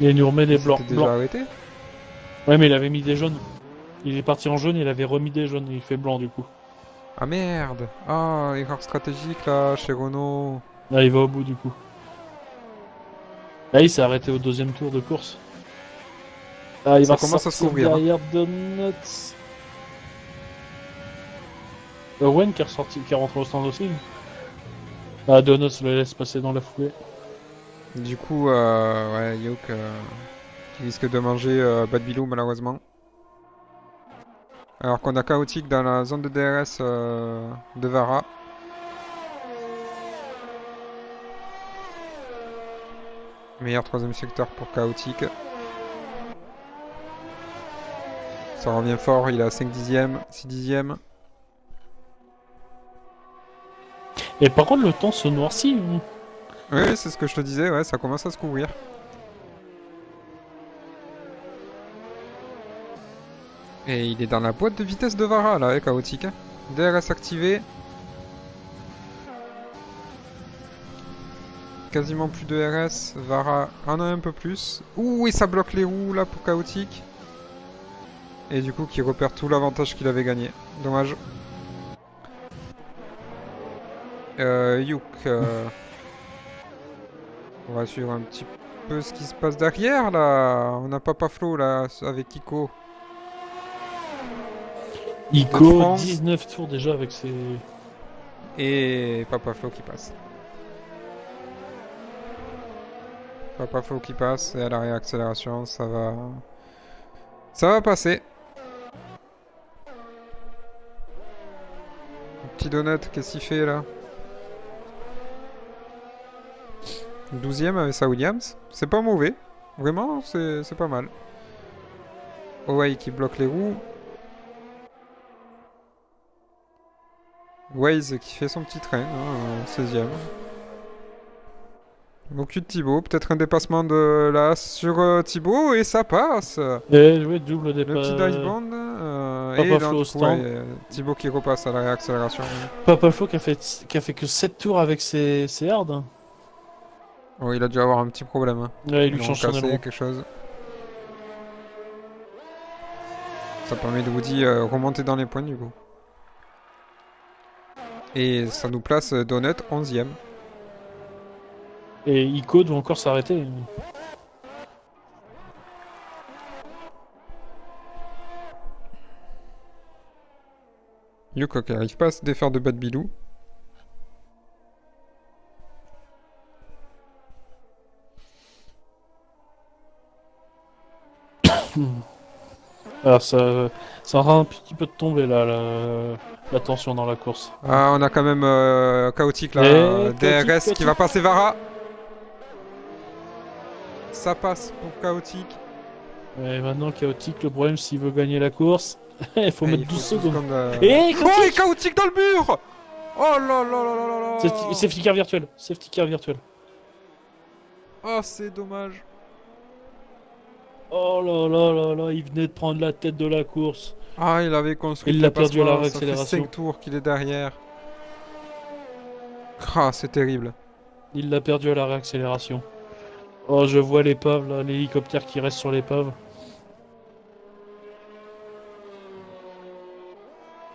Il nous remet des blancs. C'était déjà arrêté? Ouais, mais il avait mis des jaunes. Il est parti en jaune, il avait remis des jaunes, il fait blanc du coup. Ah merde! Ah, erreur stratégique là, chez Renault. Là, il va au bout du coup. Là, il s'est arrêté au deuxième tour de course. Ah, il Ça va commence à se sortir couvrir, hein. derrière Donuts. Owen qui est ressorti, qui est rentré au stand aussi. Ah, Donuts le laisse passer dans la foulée. Du coup, ouais, Yuk qui risque de manger Bad Bilou malheureusement. Alors qu'on a Chaotic dans la zone de DRS de Vara. Meilleur troisième secteur pour Chaotic. Ça revient fort, il a 5 dixièmes, 6 dixièmes. Et par contre, le temps se noircit. Oui, c'est ce que je te disais, ouais, ça commence à se couvrir. Et il est dans la boîte de vitesse de Vara là, Chaotic. DRS activé. Quasiment plus de RS. Vara en a un peu plus. Ouh, et ça bloque les roues là pour Chaotic. Et du coup, qui repère tout l'avantage qu'il avait gagné. Dommage. Yuk. On va suivre un petit peu ce qui se passe derrière là. On a Papa Flo là avec Kiko. De Ico, France. 19 tours déjà avec ses... Et Papa Flo qui passe. Papa Flo qui passe et à la réaccélération, ça va... Ça va passer. Petit donut, qu'est-ce qu'il fait là? 12ème avec sa Williams. C'est pas mauvais. Vraiment, c'est pas mal. Owei qui bloque les roues. Waze qui fait son petit train, hein, 16ème. Aucun de Thibaut, peut-être un dépassement de là sur Thibaut et ça passe. Et ouais, double Le départ. petit dive bond. Papa Et Flo non, au du coup, stand. ouais, Thibaut qui repasse à la réaccélération. Papa Flo qui a fait que 7 tours avec ses hards. Oh, il a dû avoir un petit problème. Hein. Ouais, il Ils lui l'ont change son cassé, aileron. quelque chose. Ça permet de Woody remonter dans les points du coup. Et ça nous place Donut 11ème. Et Ico doit encore s'arrêter. Yuko qui n'arrive pas à se défaire de Bad Bilou. Alors ça est en train un petit peu de tomber là, la tension dans la course. Ah, on a quand même Chaotic là, Et DRS Chaotic. qui va passer Vara. ça passe pour Chaotique. Et maintenant, Chaotique, le problème, s'il veut gagner la course, il faut Ah, mettre il 12 faut secondes. Et Chaotique Chaotique dans le mur. Oh là là là là là là. Safety car virtuel. Safety car virtuel. Oh, c'est dommage. Oh là là là là, il venait de prendre la tête de la course. Ah, il avait construit Il le l'a perdu à la dépassement, ça fait réaccélération. 5 tours qu'il est derrière. Ah, c'est terrible. Il l'a perdu à la réaccélération. Oh, je vois l'épave là, l'hélicoptère qui reste sur l'épave.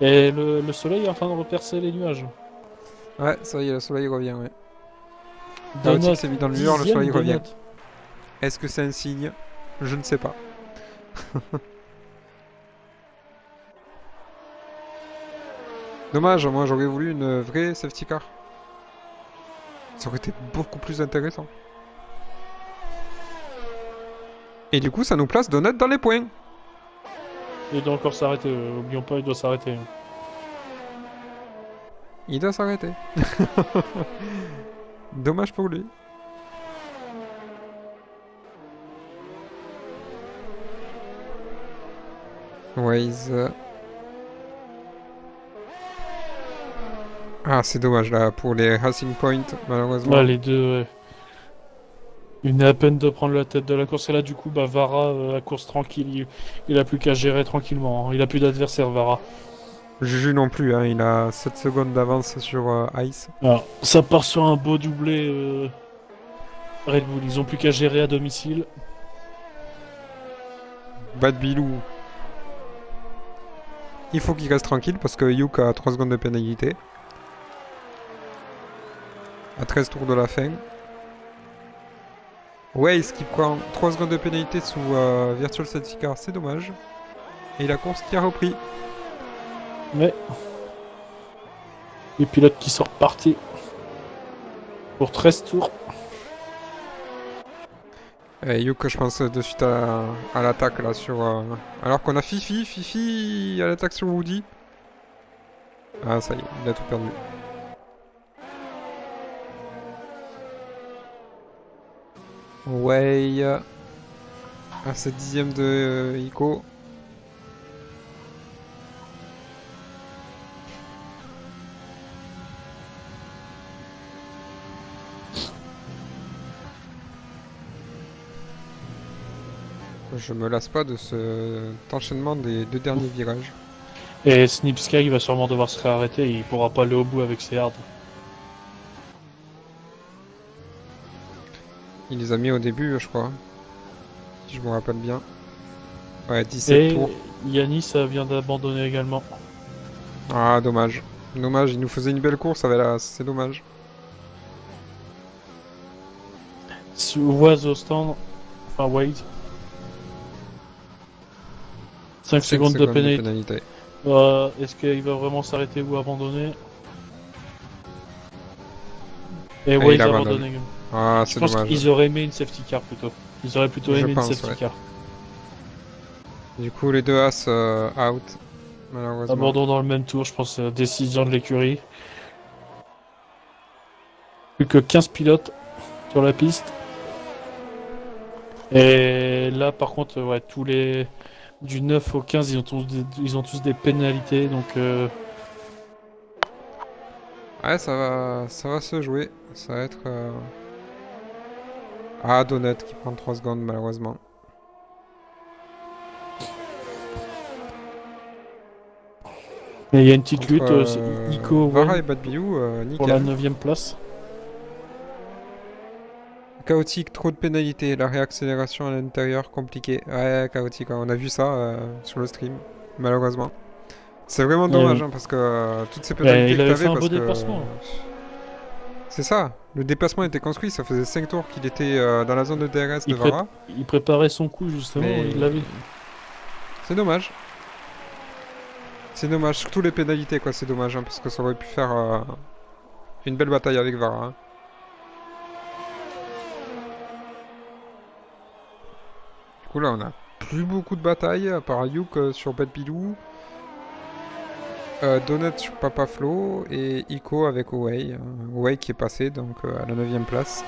Et le soleil est en train de repercer les nuages. Ouais, ça y est, le soleil revient, ouais. Donut, Chaotique s'est mis dans le mur, le soleil dixième revient. donut. Est-ce que c'est un signe? Je ne sais pas. Dommage, moi j'aurais voulu une vraie safety car. Ça aurait été beaucoup plus intéressant. Et du coup, ça nous place Donut dans les points. Il doit encore s'arrêter, oublions pas, il doit s'arrêter. Il doit s'arrêter. Dommage pour lui. Waze. Ah, c'est dommage là pour les Racing Point, malheureusement. Ah, les deux, ouais. Il venait à peine de prendre la tête de la course et là du coup bah Vara la course tranquille, il a plus qu'à gérer tranquillement, hein. Il a plus d'adversaire Vara. Juju non plus, hein, il a 7 secondes d'avance sur Ice. Alors, ça part sur un beau doublé Red Bull, ils ont plus qu'à gérer à domicile. Bad Bilou. Il faut qu'il reste tranquille parce que Yuk a 3 secondes de pénalité. À 13 tours de la fin. Waze qui prend 3 secondes de pénalité sous Virtual Safety Car, c'est dommage. Et la course qui a repris. Ouais. Les pilotes qui sont repartis pour 13 tours. Et Yuk, je pense de suite à l'attaque là sur... Alors qu'on a Fifi à l'attaque sur Woody. Ah ça y est, il a tout perdu. Way à 7 dixièmes de Ico. Je me lasse pas de cet enchaînement des 2 derniers virages. Et Snipsky va sûrement devoir se réarrêter, il pourra pas aller au bout avec ses hards. Il les a mis au début, je crois. Si je me rappelle bien. Ouais, 17 tours. Et Yanis vient d'abandonner également. Ah, dommage. Dommage, il nous faisait une belle course avec la... C'est dommage. Was au stand, enfin Wade. 5 secondes de pénalité. Est-ce qu'il va vraiment s'arrêter ou abandonner? Et Ah, Wade il abandonne. abandonne également. Ah, Je c'est pense dommage. qu'ils auraient aimé une safety car plutôt. Ils auraient plutôt Je aimé pense, une safety ouais. car. Du coup, les deux As out. Malheureusement. Abandon dans le même tour, je pense, décision de l'écurie. Plus que 15 pilotes sur la piste. Et là, par contre, ouais, tous les... Du 9 au 15, ils ont tous des pénalités, donc... Ouais, ça va se jouer. Ça va être... Ah, Donut qui prend 3 secondes, malheureusement. Mais il y a une petite Contre, lutte, c'est Ico Vara Wen et Bad Bilou, pour la nickel. 9ème place. Chaotique, trop de pénalités. La réaccélération à l'intérieur, compliqué. Ouais, chaotique, hein, on a vu ça sur le stream, malheureusement. C'est vraiment dommage, hein, parce que toutes ces pénalités il que avait t'avais, fait un parce beau que... déplacement. C'est ça, le déplacement était construit, ça faisait 5 tours qu'il était dans la zone de DRS de Vara. Il préparait son coup, justement, Mais- il l'avait. C'est dommage. C'est dommage, surtout les pénalités, quoi, c'est dommage, hein, parce que ça aurait pu faire une belle bataille avec Vara. Hein. Du coup, là, on a plus beaucoup de batailles, à part Yuk sur Bad Bilou, Donut sur Papa Flo, et Ico avec Owei. Owei qui est passé, donc à la 9ème place.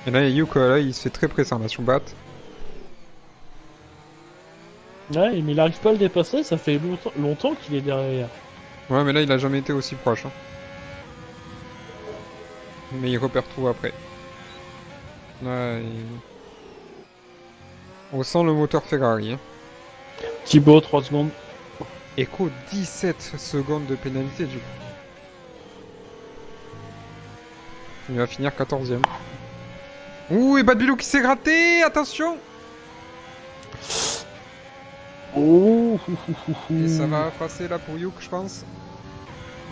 Et là, Yuk, là, il se fait très pressant là sur Bat. Ouais, mais il arrive pas à le dépasser, ça fait longtemps qu'il est derrière. Ouais, mais là, il a jamais été aussi proche. Hein. Mais il repère tout après. Ouais, on sent le moteur Ferrari. Hein. Thibaut, 3 secondes. Echo, 17 secondes de pénalité du coup. Il va finir 14ème. Ouh, et Badbilou qui s'est gratté. Attention. Oh, Et ça va passer là pour Yuk, je pense.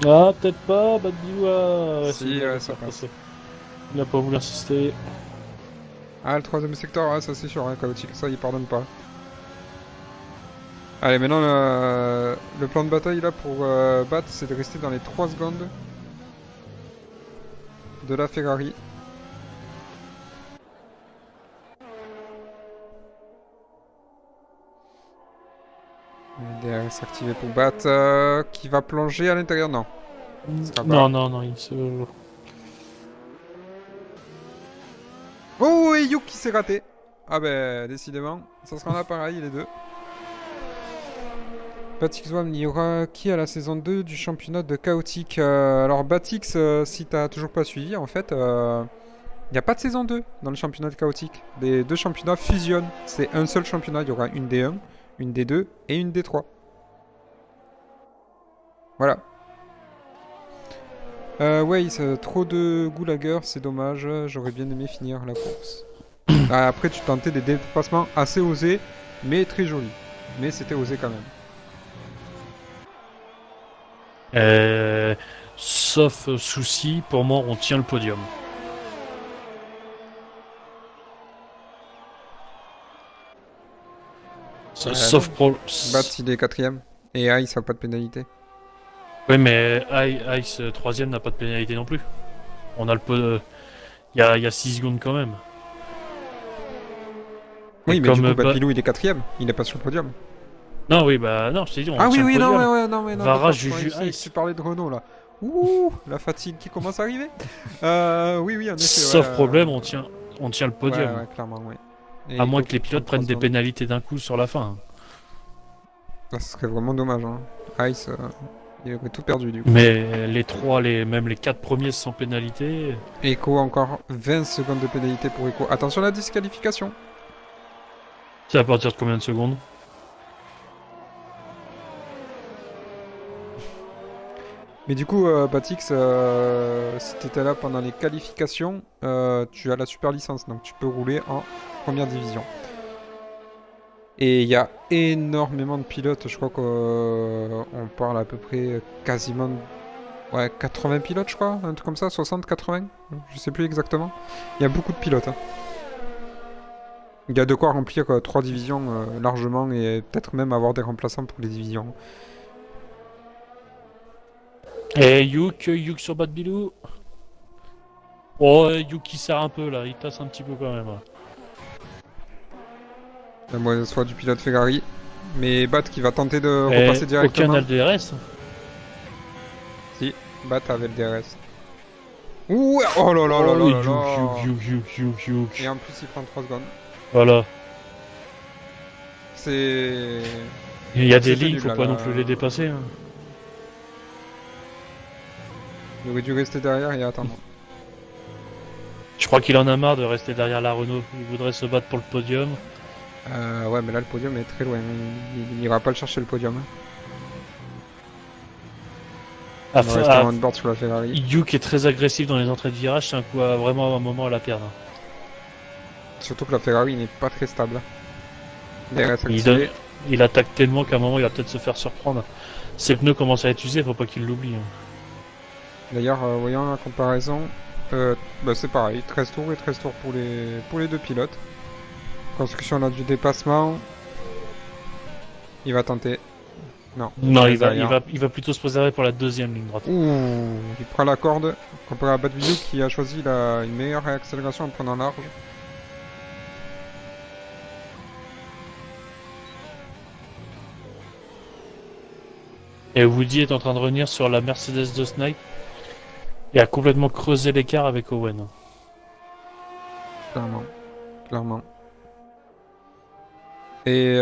Ah, peut-être pas, Bad Bilou. Ouais, Si, c'est ouais, bon, ça faire passe. passer. Il a pas voulu insister. Ah, le 3ème secteur, ouais, ça c'est sûr, hein, chaotique, ça il pardonne pas. Allez, maintenant le plan de bataille là pour Bat, c'est de rester dans les 3 secondes de la Ferrari. DRS activé pour Bat, qui va plonger à l'intérieur, non. sera pas. Non, il se... Oh, et Yuk qui s'est raté. Ah ben, décidément, ça sera un appareil les deux. Batix One, il y aura qui à la saison 2 du championnat de chaotique alors Batix, si t'as toujours pas suivi, en fait, il n'y a pas de saison 2 dans le championnat de chaotique. Les deux championnats fusionnent. C'est un seul championnat, il y aura une D1, une D2 et une D3. Voilà. Ouais, trop de goulagueurs, c'est dommage. J'aurais bien aimé finir la course. Après, tu tentais des dépassements assez osés, mais très jolis. Mais c'était osé quand même. Sauf souci, pour moi, on tient le podium. Sauf pour... Bat, il est 4ème. Et Ice a pas de pénalité. Oui, mais Ice 3ème n'a pas de pénalité non plus. On a le peu... Il y a 6 secondes quand même. Oui, Et mais du comme coup, Batbilou, il est 4ème. Il n'est pas sur le podium. Non, oui, bah non, je t'ai dit, on Ah oui, tient oui, le non, podium. non, mais non. Vara, d'accord, Juju, je sais que Ice. tu parlais de Renault, là. Ouh, la fatigue qui commence à arriver. Oui, en effet. Sauf ouais, problème, on tient le podium. Ouais, clairement, oui. Et À moins Echo que les qui pilotes prend prennent des 3 secondes. pénalités d'un coup sur la fin. Ça serait vraiment dommage. Hein. Ice, il aurait tout perdu, du coup. Mais les 3, même les 4 premiers sans pénalité. Echo, encore 20 secondes de pénalité pour Echo. Attention à la disqualification. C'est à partir de combien de secondes? Mais du coup, Batix, si tu étais là pendant les qualifications, tu as la super licence, donc tu peux rouler en première division. Et il y a énormément de pilotes, je crois qu'on parle à peu près quasiment 80 pilotes, je crois, un truc comme ça, 60, 80, je sais plus exactement. Il y a beaucoup de pilotes. Hein. Il y a de quoi remplir 3 divisions largement et peut-être même avoir des remplaçants pour les divisions. Et Yuk sur Bad Bilou. Oh, Yuk qui sert un peu là, il tasse un petit peu quand même. La moyenne soit du pilote Ferrari. Mais Bat qui va tenter de Et repasser directement. aucun LDRS. Si, Bat avec le DRS. Ouh, oh là là là là là là. Yuk. Et en plus il prend 3 secondes. Voilà. C'est... Il y a des C'était lignes, nul, faut là, pas là. non plus les dépasser. Hein. Il aurait dû rester derrière et attendre. Je crois qu'il en a marre de rester derrière la Renault. Il voudrait se battre pour le podium. Ouais, mais là le podium est très loin. Il ira pas le chercher le podium. Hein. Ah, Il va rester en board sur la Ferrari. Yuk est très agressif dans les entrées de virage, c'est un coup vraiment un moment à la perdre. Surtout que la Ferrari n'est pas très stable. DRS activé. Il attaque tellement qu'à un moment il va peut-être se faire surprendre. Ses pneus commencent à être usés, faut pas qu'il l'oublie. Hein. D'ailleurs, voyons la comparaison. C'est pareil, 13 tours et 13 tours pour les deux pilotes. Construction là du dépassement. Il va tenter. Non. Non, reste derrière. il va plutôt se préserver pour la deuxième ligne droite. Ouh, il prend la corde. Comparé à Badvideo qui a choisi une meilleure réaccélération en prenant large. Et Woody est en train de revenir sur la Mercedes de Snipe et a complètement creusé l'écart avec Owen. Clairement. Clairement. Et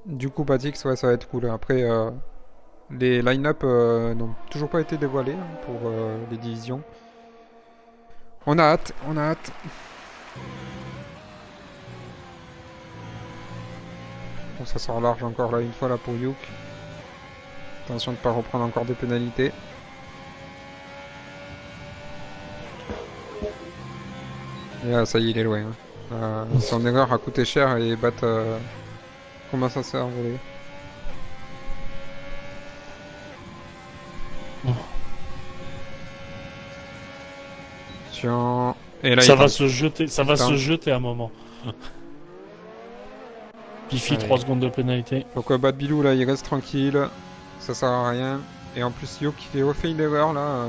du coup, Batix, ouais, ça va être cool. Après, les line-up n'ont toujours pas été dévoilés hein, pour les divisions. On a hâte, on a hâte. Bon, ça sort large encore là une fois là pour Yuk. Attention de ne pas reprendre encore des pénalités. Et là, ça y est, il est loin. Hein. Son erreur a coûté cher et Bat commence à s'envoler. Attention. Et là, Ça il va tente. se jeter, ça va se jeter à un moment. Pifi, Ouais. 3 secondes de pénalité. Donc Bad Bilou là il reste tranquille, ça sert à rien. Et en plus Yo qui refait une erreur là.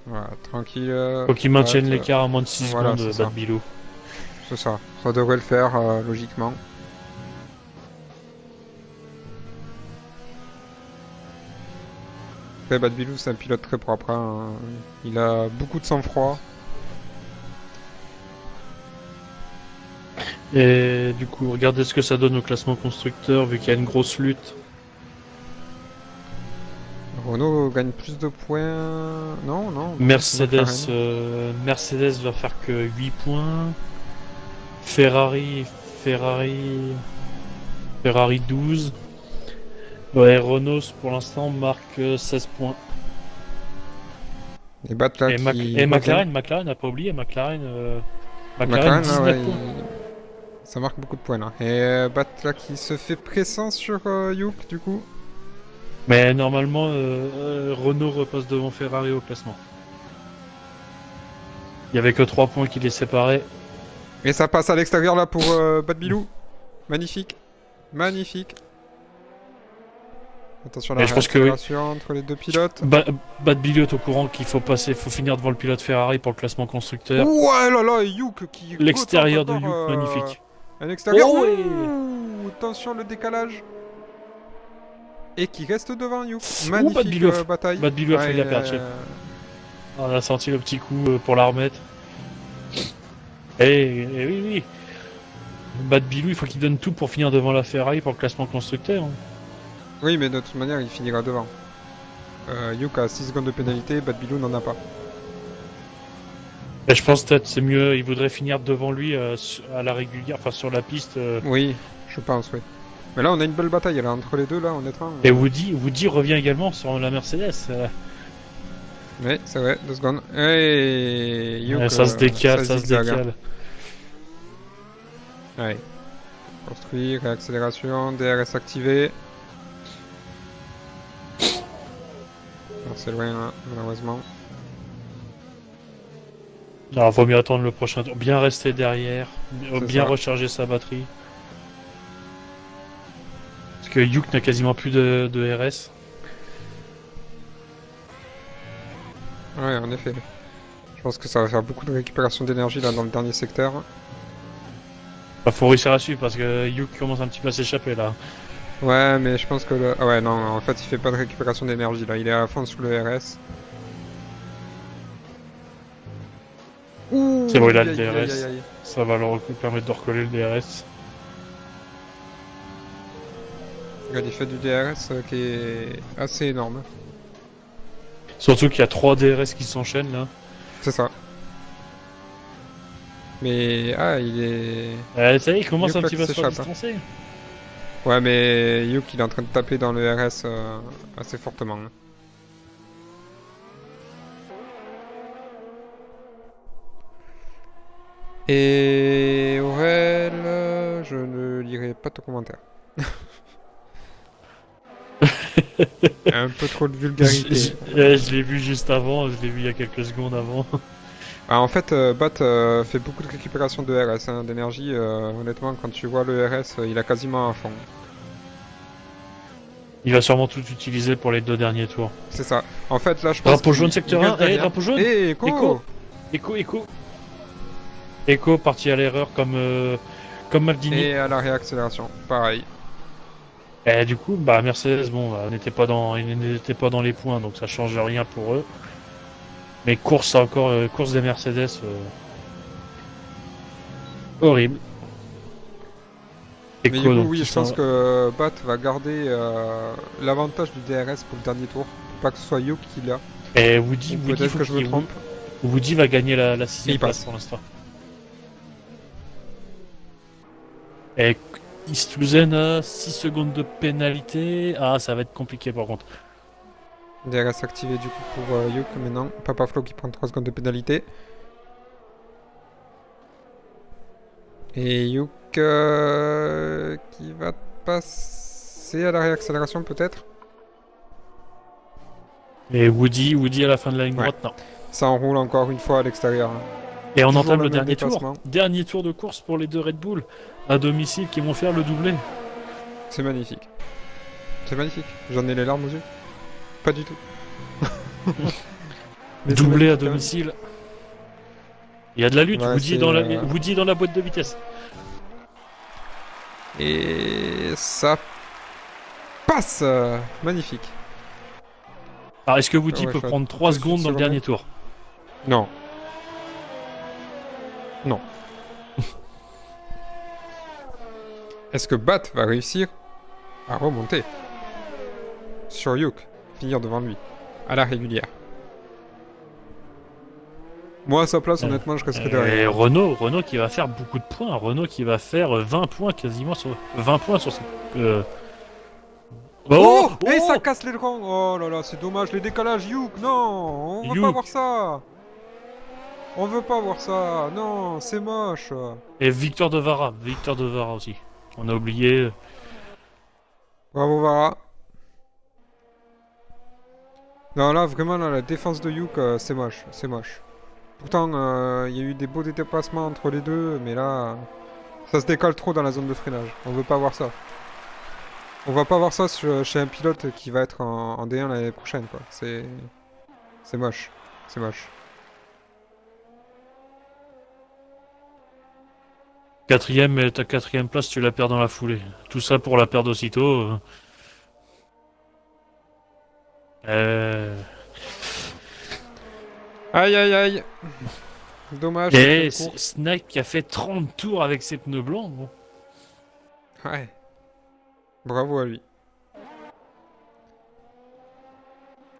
Voilà, tranquille. Faut qu'il maintienne Bat, l'écart à moins de 6 voilà, secondes, c'est ça. Bad Bilou. C'est ça, ça devrait le faire logiquement. Après Bad Bilou c'est un pilote très propre, hein. Il a beaucoup de sang-froid. Et du coup, regardez ce que ça donne au classement constructeur, vu qu'il y a une grosse lutte. Renault gagne plus de points. Non, non. Mercedes, McLaren. Mercedes va faire que 8 points. Ferrari 12. Ouais, Renault pour l'instant marque 16 points. Et Bat là Et, qui... McLaren n'a pas oublié, McLaren McLaren, 19 ouais, points. ça marque beaucoup de points là. Et Bat là qui se fait pressant sur Yuk du coup. Mais normalement, Renault repasse devant Ferrari au classement. Il y avait que 3 points qui les séparaient. Et ça passe à l'extérieur là pour Bad Bilou. Magnifique. Magnifique. Attention à la Et je pense que réaccélération entre les deux pilotes. Bad Billy est au courant qu'il faut finir devant le pilote Ferrari pour le classement constructeur. Ouais là là, Yuk qui... L'extérieur de retente Yuk, encore, magnifique. Un extérieur. Oh, Ouh, attention le décalage. Et qui reste devant Yuk. Bad Magnifique Bilou bataille. Bad Billy a fait de la Ouais, perche. On a senti le petit coup pour la remettre. Et oui, oui. Bad Bilou, il faut qu'il donne tout pour finir devant la Ferrari pour le classement constructeur. Oui, mais de toute manière, il finira devant. Yuk a 6 secondes de pénalité, Bad Bilou n'en a pas. Et je pense peut-être c'est mieux, il voudrait finir devant lui à la régulière, enfin sur la piste. Oui, je pense, oui. Mais là, on a une belle bataille là, entre les deux, là, honnêtement. Et Woody revient également sur la Mercedes. Oui, c'est vrai, 2 secondes. Et Yuk, Ça se décale, ça se zigzague, hein. décale. Ouais. Construire, réaccélération, DRS activé. Alors, c'est loin, hein, malheureusement. Alors, vaut mieux attendre le prochain tour. Bien rester derrière, bien ça. recharger sa batterie. Parce que Yuk n'a quasiment plus de RS. Ouais, en effet. Je pense que ça va faire beaucoup de récupération d'énergie là dans le dernier secteur. Bah, faut réussir à suivre parce que Yuk commence un petit peu à s'échapper là. Ouais, mais je pense que le... Ah ouais, non, en fait, il fait pas de récupération d'énergie là, il est à fond sous le RS. Ouh, C'est bon, il a le aïe, aïe, aïe, DRS. aïe. Ça va leur permettre de recoller le DRS. Regarde, il fait du DRS qui est assez énorme. Surtout qu'il y a 3 DRS qui s'enchaînent là. C'est ça. Mais... Ah, il est... Ça y est, il commence Yuk, un là, petit qui peu à se faire s'échappe, hein. distancer. Ouais, mais Yuk, il est en train de taper dans le RS assez fortement. Hein. Et Aurel, je ne lirai pas ton commentaire. Un peu trop de vulgarité. Je l'ai vu juste avant, je l'ai vu il y a quelques secondes avant. Ah, en fait, Bat fait beaucoup de récupération de RS, hein, d'énergie. Honnêtement, quand tu vois le RS, il a quasiment à fond. Il va sûrement tout utiliser pour les 2 derniers tours. C'est ça. En fait, là, je pense Drapeau qu'il- jaune secteur il 1, reste derrière. drapeau jaune. Eh, Echo Echo. Echo parti à l'erreur comme Maldini. Et à la réaccélération, pareil. Et du coup, bah Mercedes, bon, bah, ils n'étaient pas dans les points, donc ça change rien pour eux. Mais course des Mercedes, horrible. Mais du Echo, coup, donc oui, qui je pense sont. que Bat va garder l'avantage du DRS pour le dernier tour. Faut pas que ce soit Youk qui l'a. Et Ou Woody, peut-être faut que je me qu'il. trompe. Woody va gagner la Et sixième il place passe. pour l'instant. Et Istluzen a 6 secondes de pénalité. Ah, ça va être compliqué par contre. DRS activé du coup pour Youk, mais non. Papa Flo qui prend 3 secondes de pénalité. Et Youk qui va passer à la réaccélération peut-être. Et Woody à la fin de la ligne Ouais, droite, non. ça enroule encore une fois à l'extérieur, hein. Et on Toujours entame le le même dernier tour. dépassement. Dernier tour de course pour les deux Red Bull à domicile qui vont faire le doublé. C'est magnifique. C'est magnifique. J'en ai les larmes aux yeux. Pas du tout. Mais c'est Doublé à magnifique quand même. domicile. Il y a de la lutte. Ouais, Woody, c'est, Woody est dans la boîte de vitesse. Et ça passe. Magnifique. Alors, est-ce que Woody Ouais, peut je suis à prendre 3 2 secondes dans le secondes. dernier tour? Non. Non. Est-ce que Bat va réussir à remonter sur Youk, finir devant lui, à la régulière? Moi, à sa place, honnêtement, je resterai Et derrière, hein. Renault qui va faire beaucoup de points. Renault qui va faire 20 points quasiment sur 20 points sur cette. Oh, Oh, et ça oh casse l'aileron. Oh là là, c'est dommage, les décalages, Youk. Non, on veut pas voir Youk ça. On veut pas voir ça. Non, c'est moche. et Victor de Vara. Victor de Vara aussi. On a oublié. Bravo, Vara. Non, là, vraiment, là, la défense de Youk, c'est moche. C'est moche. Pourtant, il y a eu des beaux dépassements entre les deux, mais là, ça se décale trop dans la zone de freinage. On veut pas voir ça. On va pas voir ça chez un pilote qui va être en D1 l'année prochaine, quoi. C'est moche. C'est moche. Quatrième, mais ta quatrième place, tu la perds dans la foulée. Tout ça pour la perdre aussitôt. Euh... Aïe, aïe, aïe. Dommage, cette Et belle course. Snake qui a fait 30 tours avec ses pneus blancs. Bon. Ouais. Bravo à lui.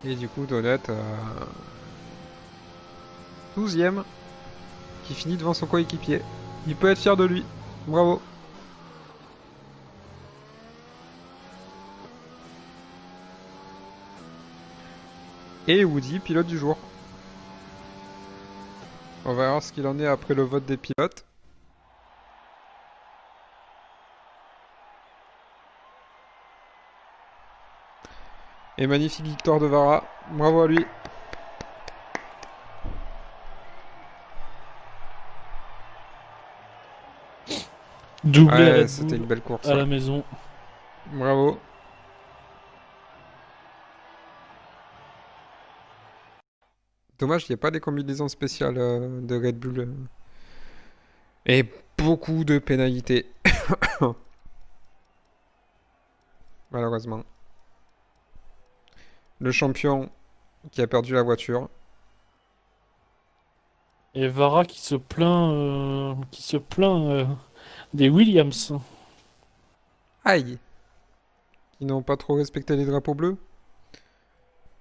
Et du coup, Donut, 12ème, qui finit devant son coéquipier. Il peut être fier de lui. Bravo. Et Woody, pilote du jour. On va voir ce qu'il en est après le vote des pilotes. Et magnifique victoire de Vara. Bravo à lui. Doublé à Ouais, Red c'était Bull une belle course. à la Ouais. maison. Bravo. Dommage, il n'y a pas des combinaisons spéciales de Red Bull. Et beaucoup de pénalités. Malheureusement. Le champion qui a perdu la voiture. Et Vara qui se plaint des Williams. Aïe! Qui n'ont pas trop respecté les drapeaux bleus.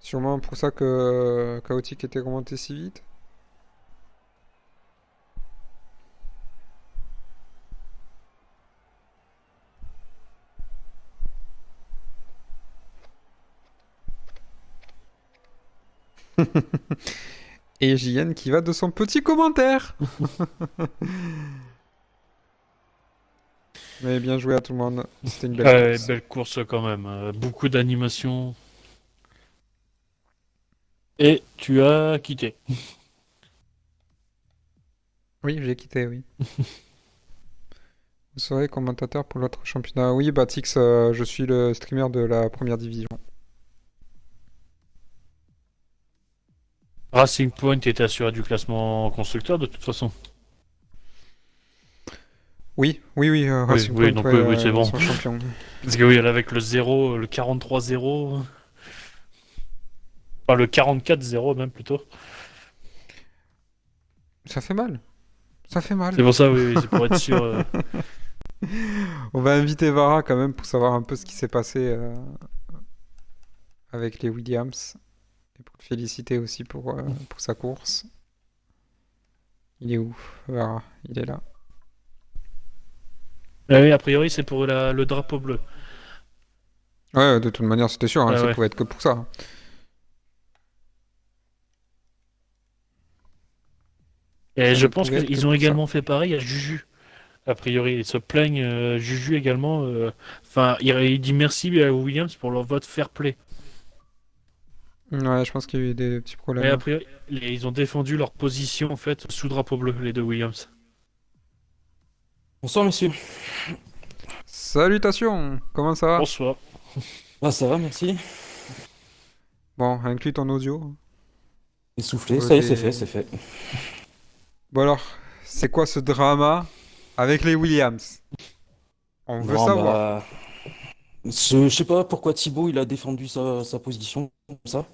Sûrement pour ça que Chaotique était remonté si vite. Et JN qui va de son petit commentaire. Mais bien joué à tout le monde. C'était une belle course. Belle course quand même. Beaucoup d'animation. Et tu as quitté. Oui, j'ai quitté, oui. Vous serez commentateur pour l'autre championnat. Oui, Batix, je suis le streamer de la première division. Racing Point était assuré du classement constructeur de toute façon. Oui, oui, oui, Racing oui, Point, donc ouais, oui, c'est bon. ils sont champions. Parce que oui, elle avec le 0, le 43-0. Enfin, le 44-0 même plutôt. Ça fait mal. Ça fait mal. C'est pour ça, oui, oui, c'est pour être sûr. On va inviter Vara quand même pour savoir un peu ce qui s'est passé avec les Williams. Et pour le féliciter aussi pour sa course. Il est où, Vara? Il est là. Ah oui, a priori, c'est pour le drapeau bleu. Ouais, de toute manière, c'était sûr, hein, Ah ça ouais. pouvait être que pour ça. Et Ça je ne pense pouvait être que qu'ils ont pour ça. également fait pareil à Juju. A priori, ils se plaignent, Juju également. Enfin, il dit merci à Williams pour leur vote fair play. Ouais, je pense qu'il y a eu des petits Mais problèmes a là. priori, ils ont défendu leur position en fait sous drapeau bleu, les deux Williams. Bonsoir, monsieur. Salutations! Comment ça va? Bonsoir. Ah, ça va, merci. Bon, inclus ton audio. Essoufflé, Pour ça y est, c'est tes- fait, c'est fait. Bon alors, c'est quoi ce drama avec les Williams? On veut Bon, savoir. bah, je sais pas pourquoi Thibaut il a défendu sa position comme ça.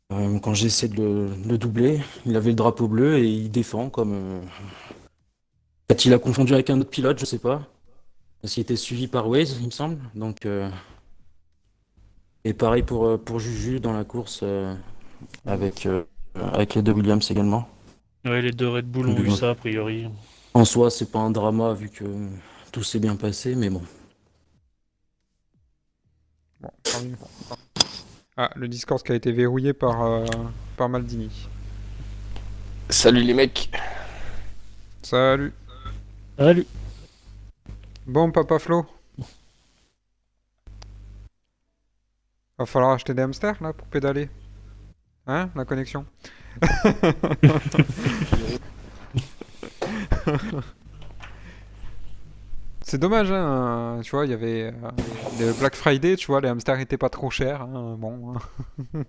Quand j'essaie de le doubler, il avait le drapeau bleu et il défend comme. Peut-être il a confondu avec un autre pilote, je sais pas. Parce qu'il était suivi par Waze, il me semble. Donc, et pareil pour Juju dans la course avec les deux Williams également. Ouais, les deux Red Bull ont eu ça a priori. En soi, c'est pas un drama vu que tout s'est bien passé, mais bon. Bon, tant mieux. Ah, le Discord qui a été verrouillé par Maldini. Salut les mecs. Salut. Salut. Bon, Papa Flo. Va falloir acheter des hamsters là pour pédaler. Hein, la connexion. C'est dommage, hein. Tu vois, il y avait le Black Friday, tu vois, les hamsters étaient pas trop chers. Hein, bon. Hein.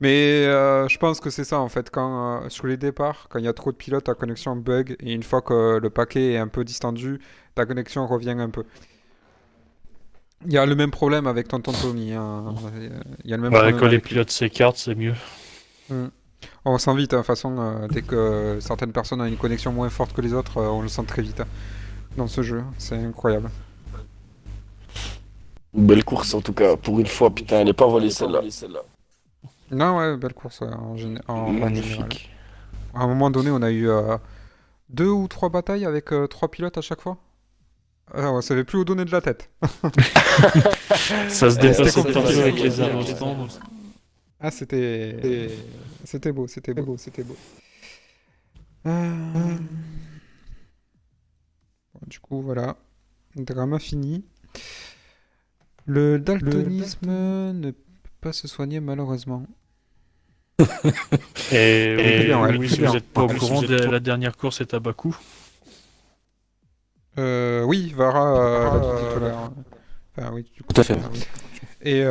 Mais je pense que c'est ça en fait, quand sur les départs, quand il y a trop de pilotes, ta connexion bug, et une fois que le paquet est un peu distendu, ta connexion revient un peu. Il y a le même problème avec Tonton Tommy. Hein. Il y a le même Ouais, problème quand les avec lui. pilotes s'écartent, c'est mieux. Mm. On le sent vite, hein, de toute façon, dès que certaines personnes ont une connexion moins forte que les autres, on le sent très vite hein, dans ce jeu. C'est incroyable. Belle course en tout cas. Pour une fois, putain, elle est pas volée celle-là. Non, ouais, belle course en général. Magnifique. À un moment donné, on a eu 2 ou 3 batailles avec 3 pilotes à chaque fois. Ah, on savait plus où donner de la tête. Ça se dépassait C'était un peu compliqué. avec les armes au stand. Ah, c'était beau, c'était beau, c'était beau. Bon, du coup, voilà. Drama fini. Le daltonisme ne peut pas se soigner malheureusement. Et Très bien, ouais, oui, très si bien. vous êtes pas au courant, la dernière course est à Bakou. Oui, Vara l'a tout dit tout à l'heure. Enfin, oui, du coup. Tout à fait. Et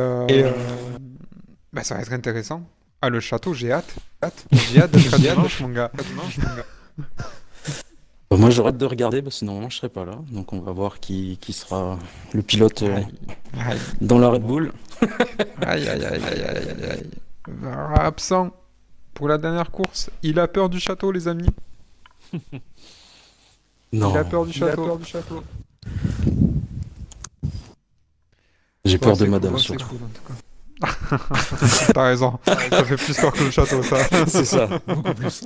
bah, ça va être intéressant. Ah, le château, j'ai hâte. J'ai hâte d'être à dimanche, mon gars. Moi, j'aurais hâte de regarder parce que normalement, je serai pas là. Donc, on va voir qui sera le pilote Aïe, dans la Red Bull. aïe, aïe, aïe, aïe, aïe, aïe. Vara absent pour la dernière course. Il a peur du château, les amis. Non, Il a peur du château. j'ai Bon, peur de c'est madame cool, surtout. c'est cool, en tout cas. T'as raison. Ça fait plus peur que le château, ça. C'est ça, beaucoup plus.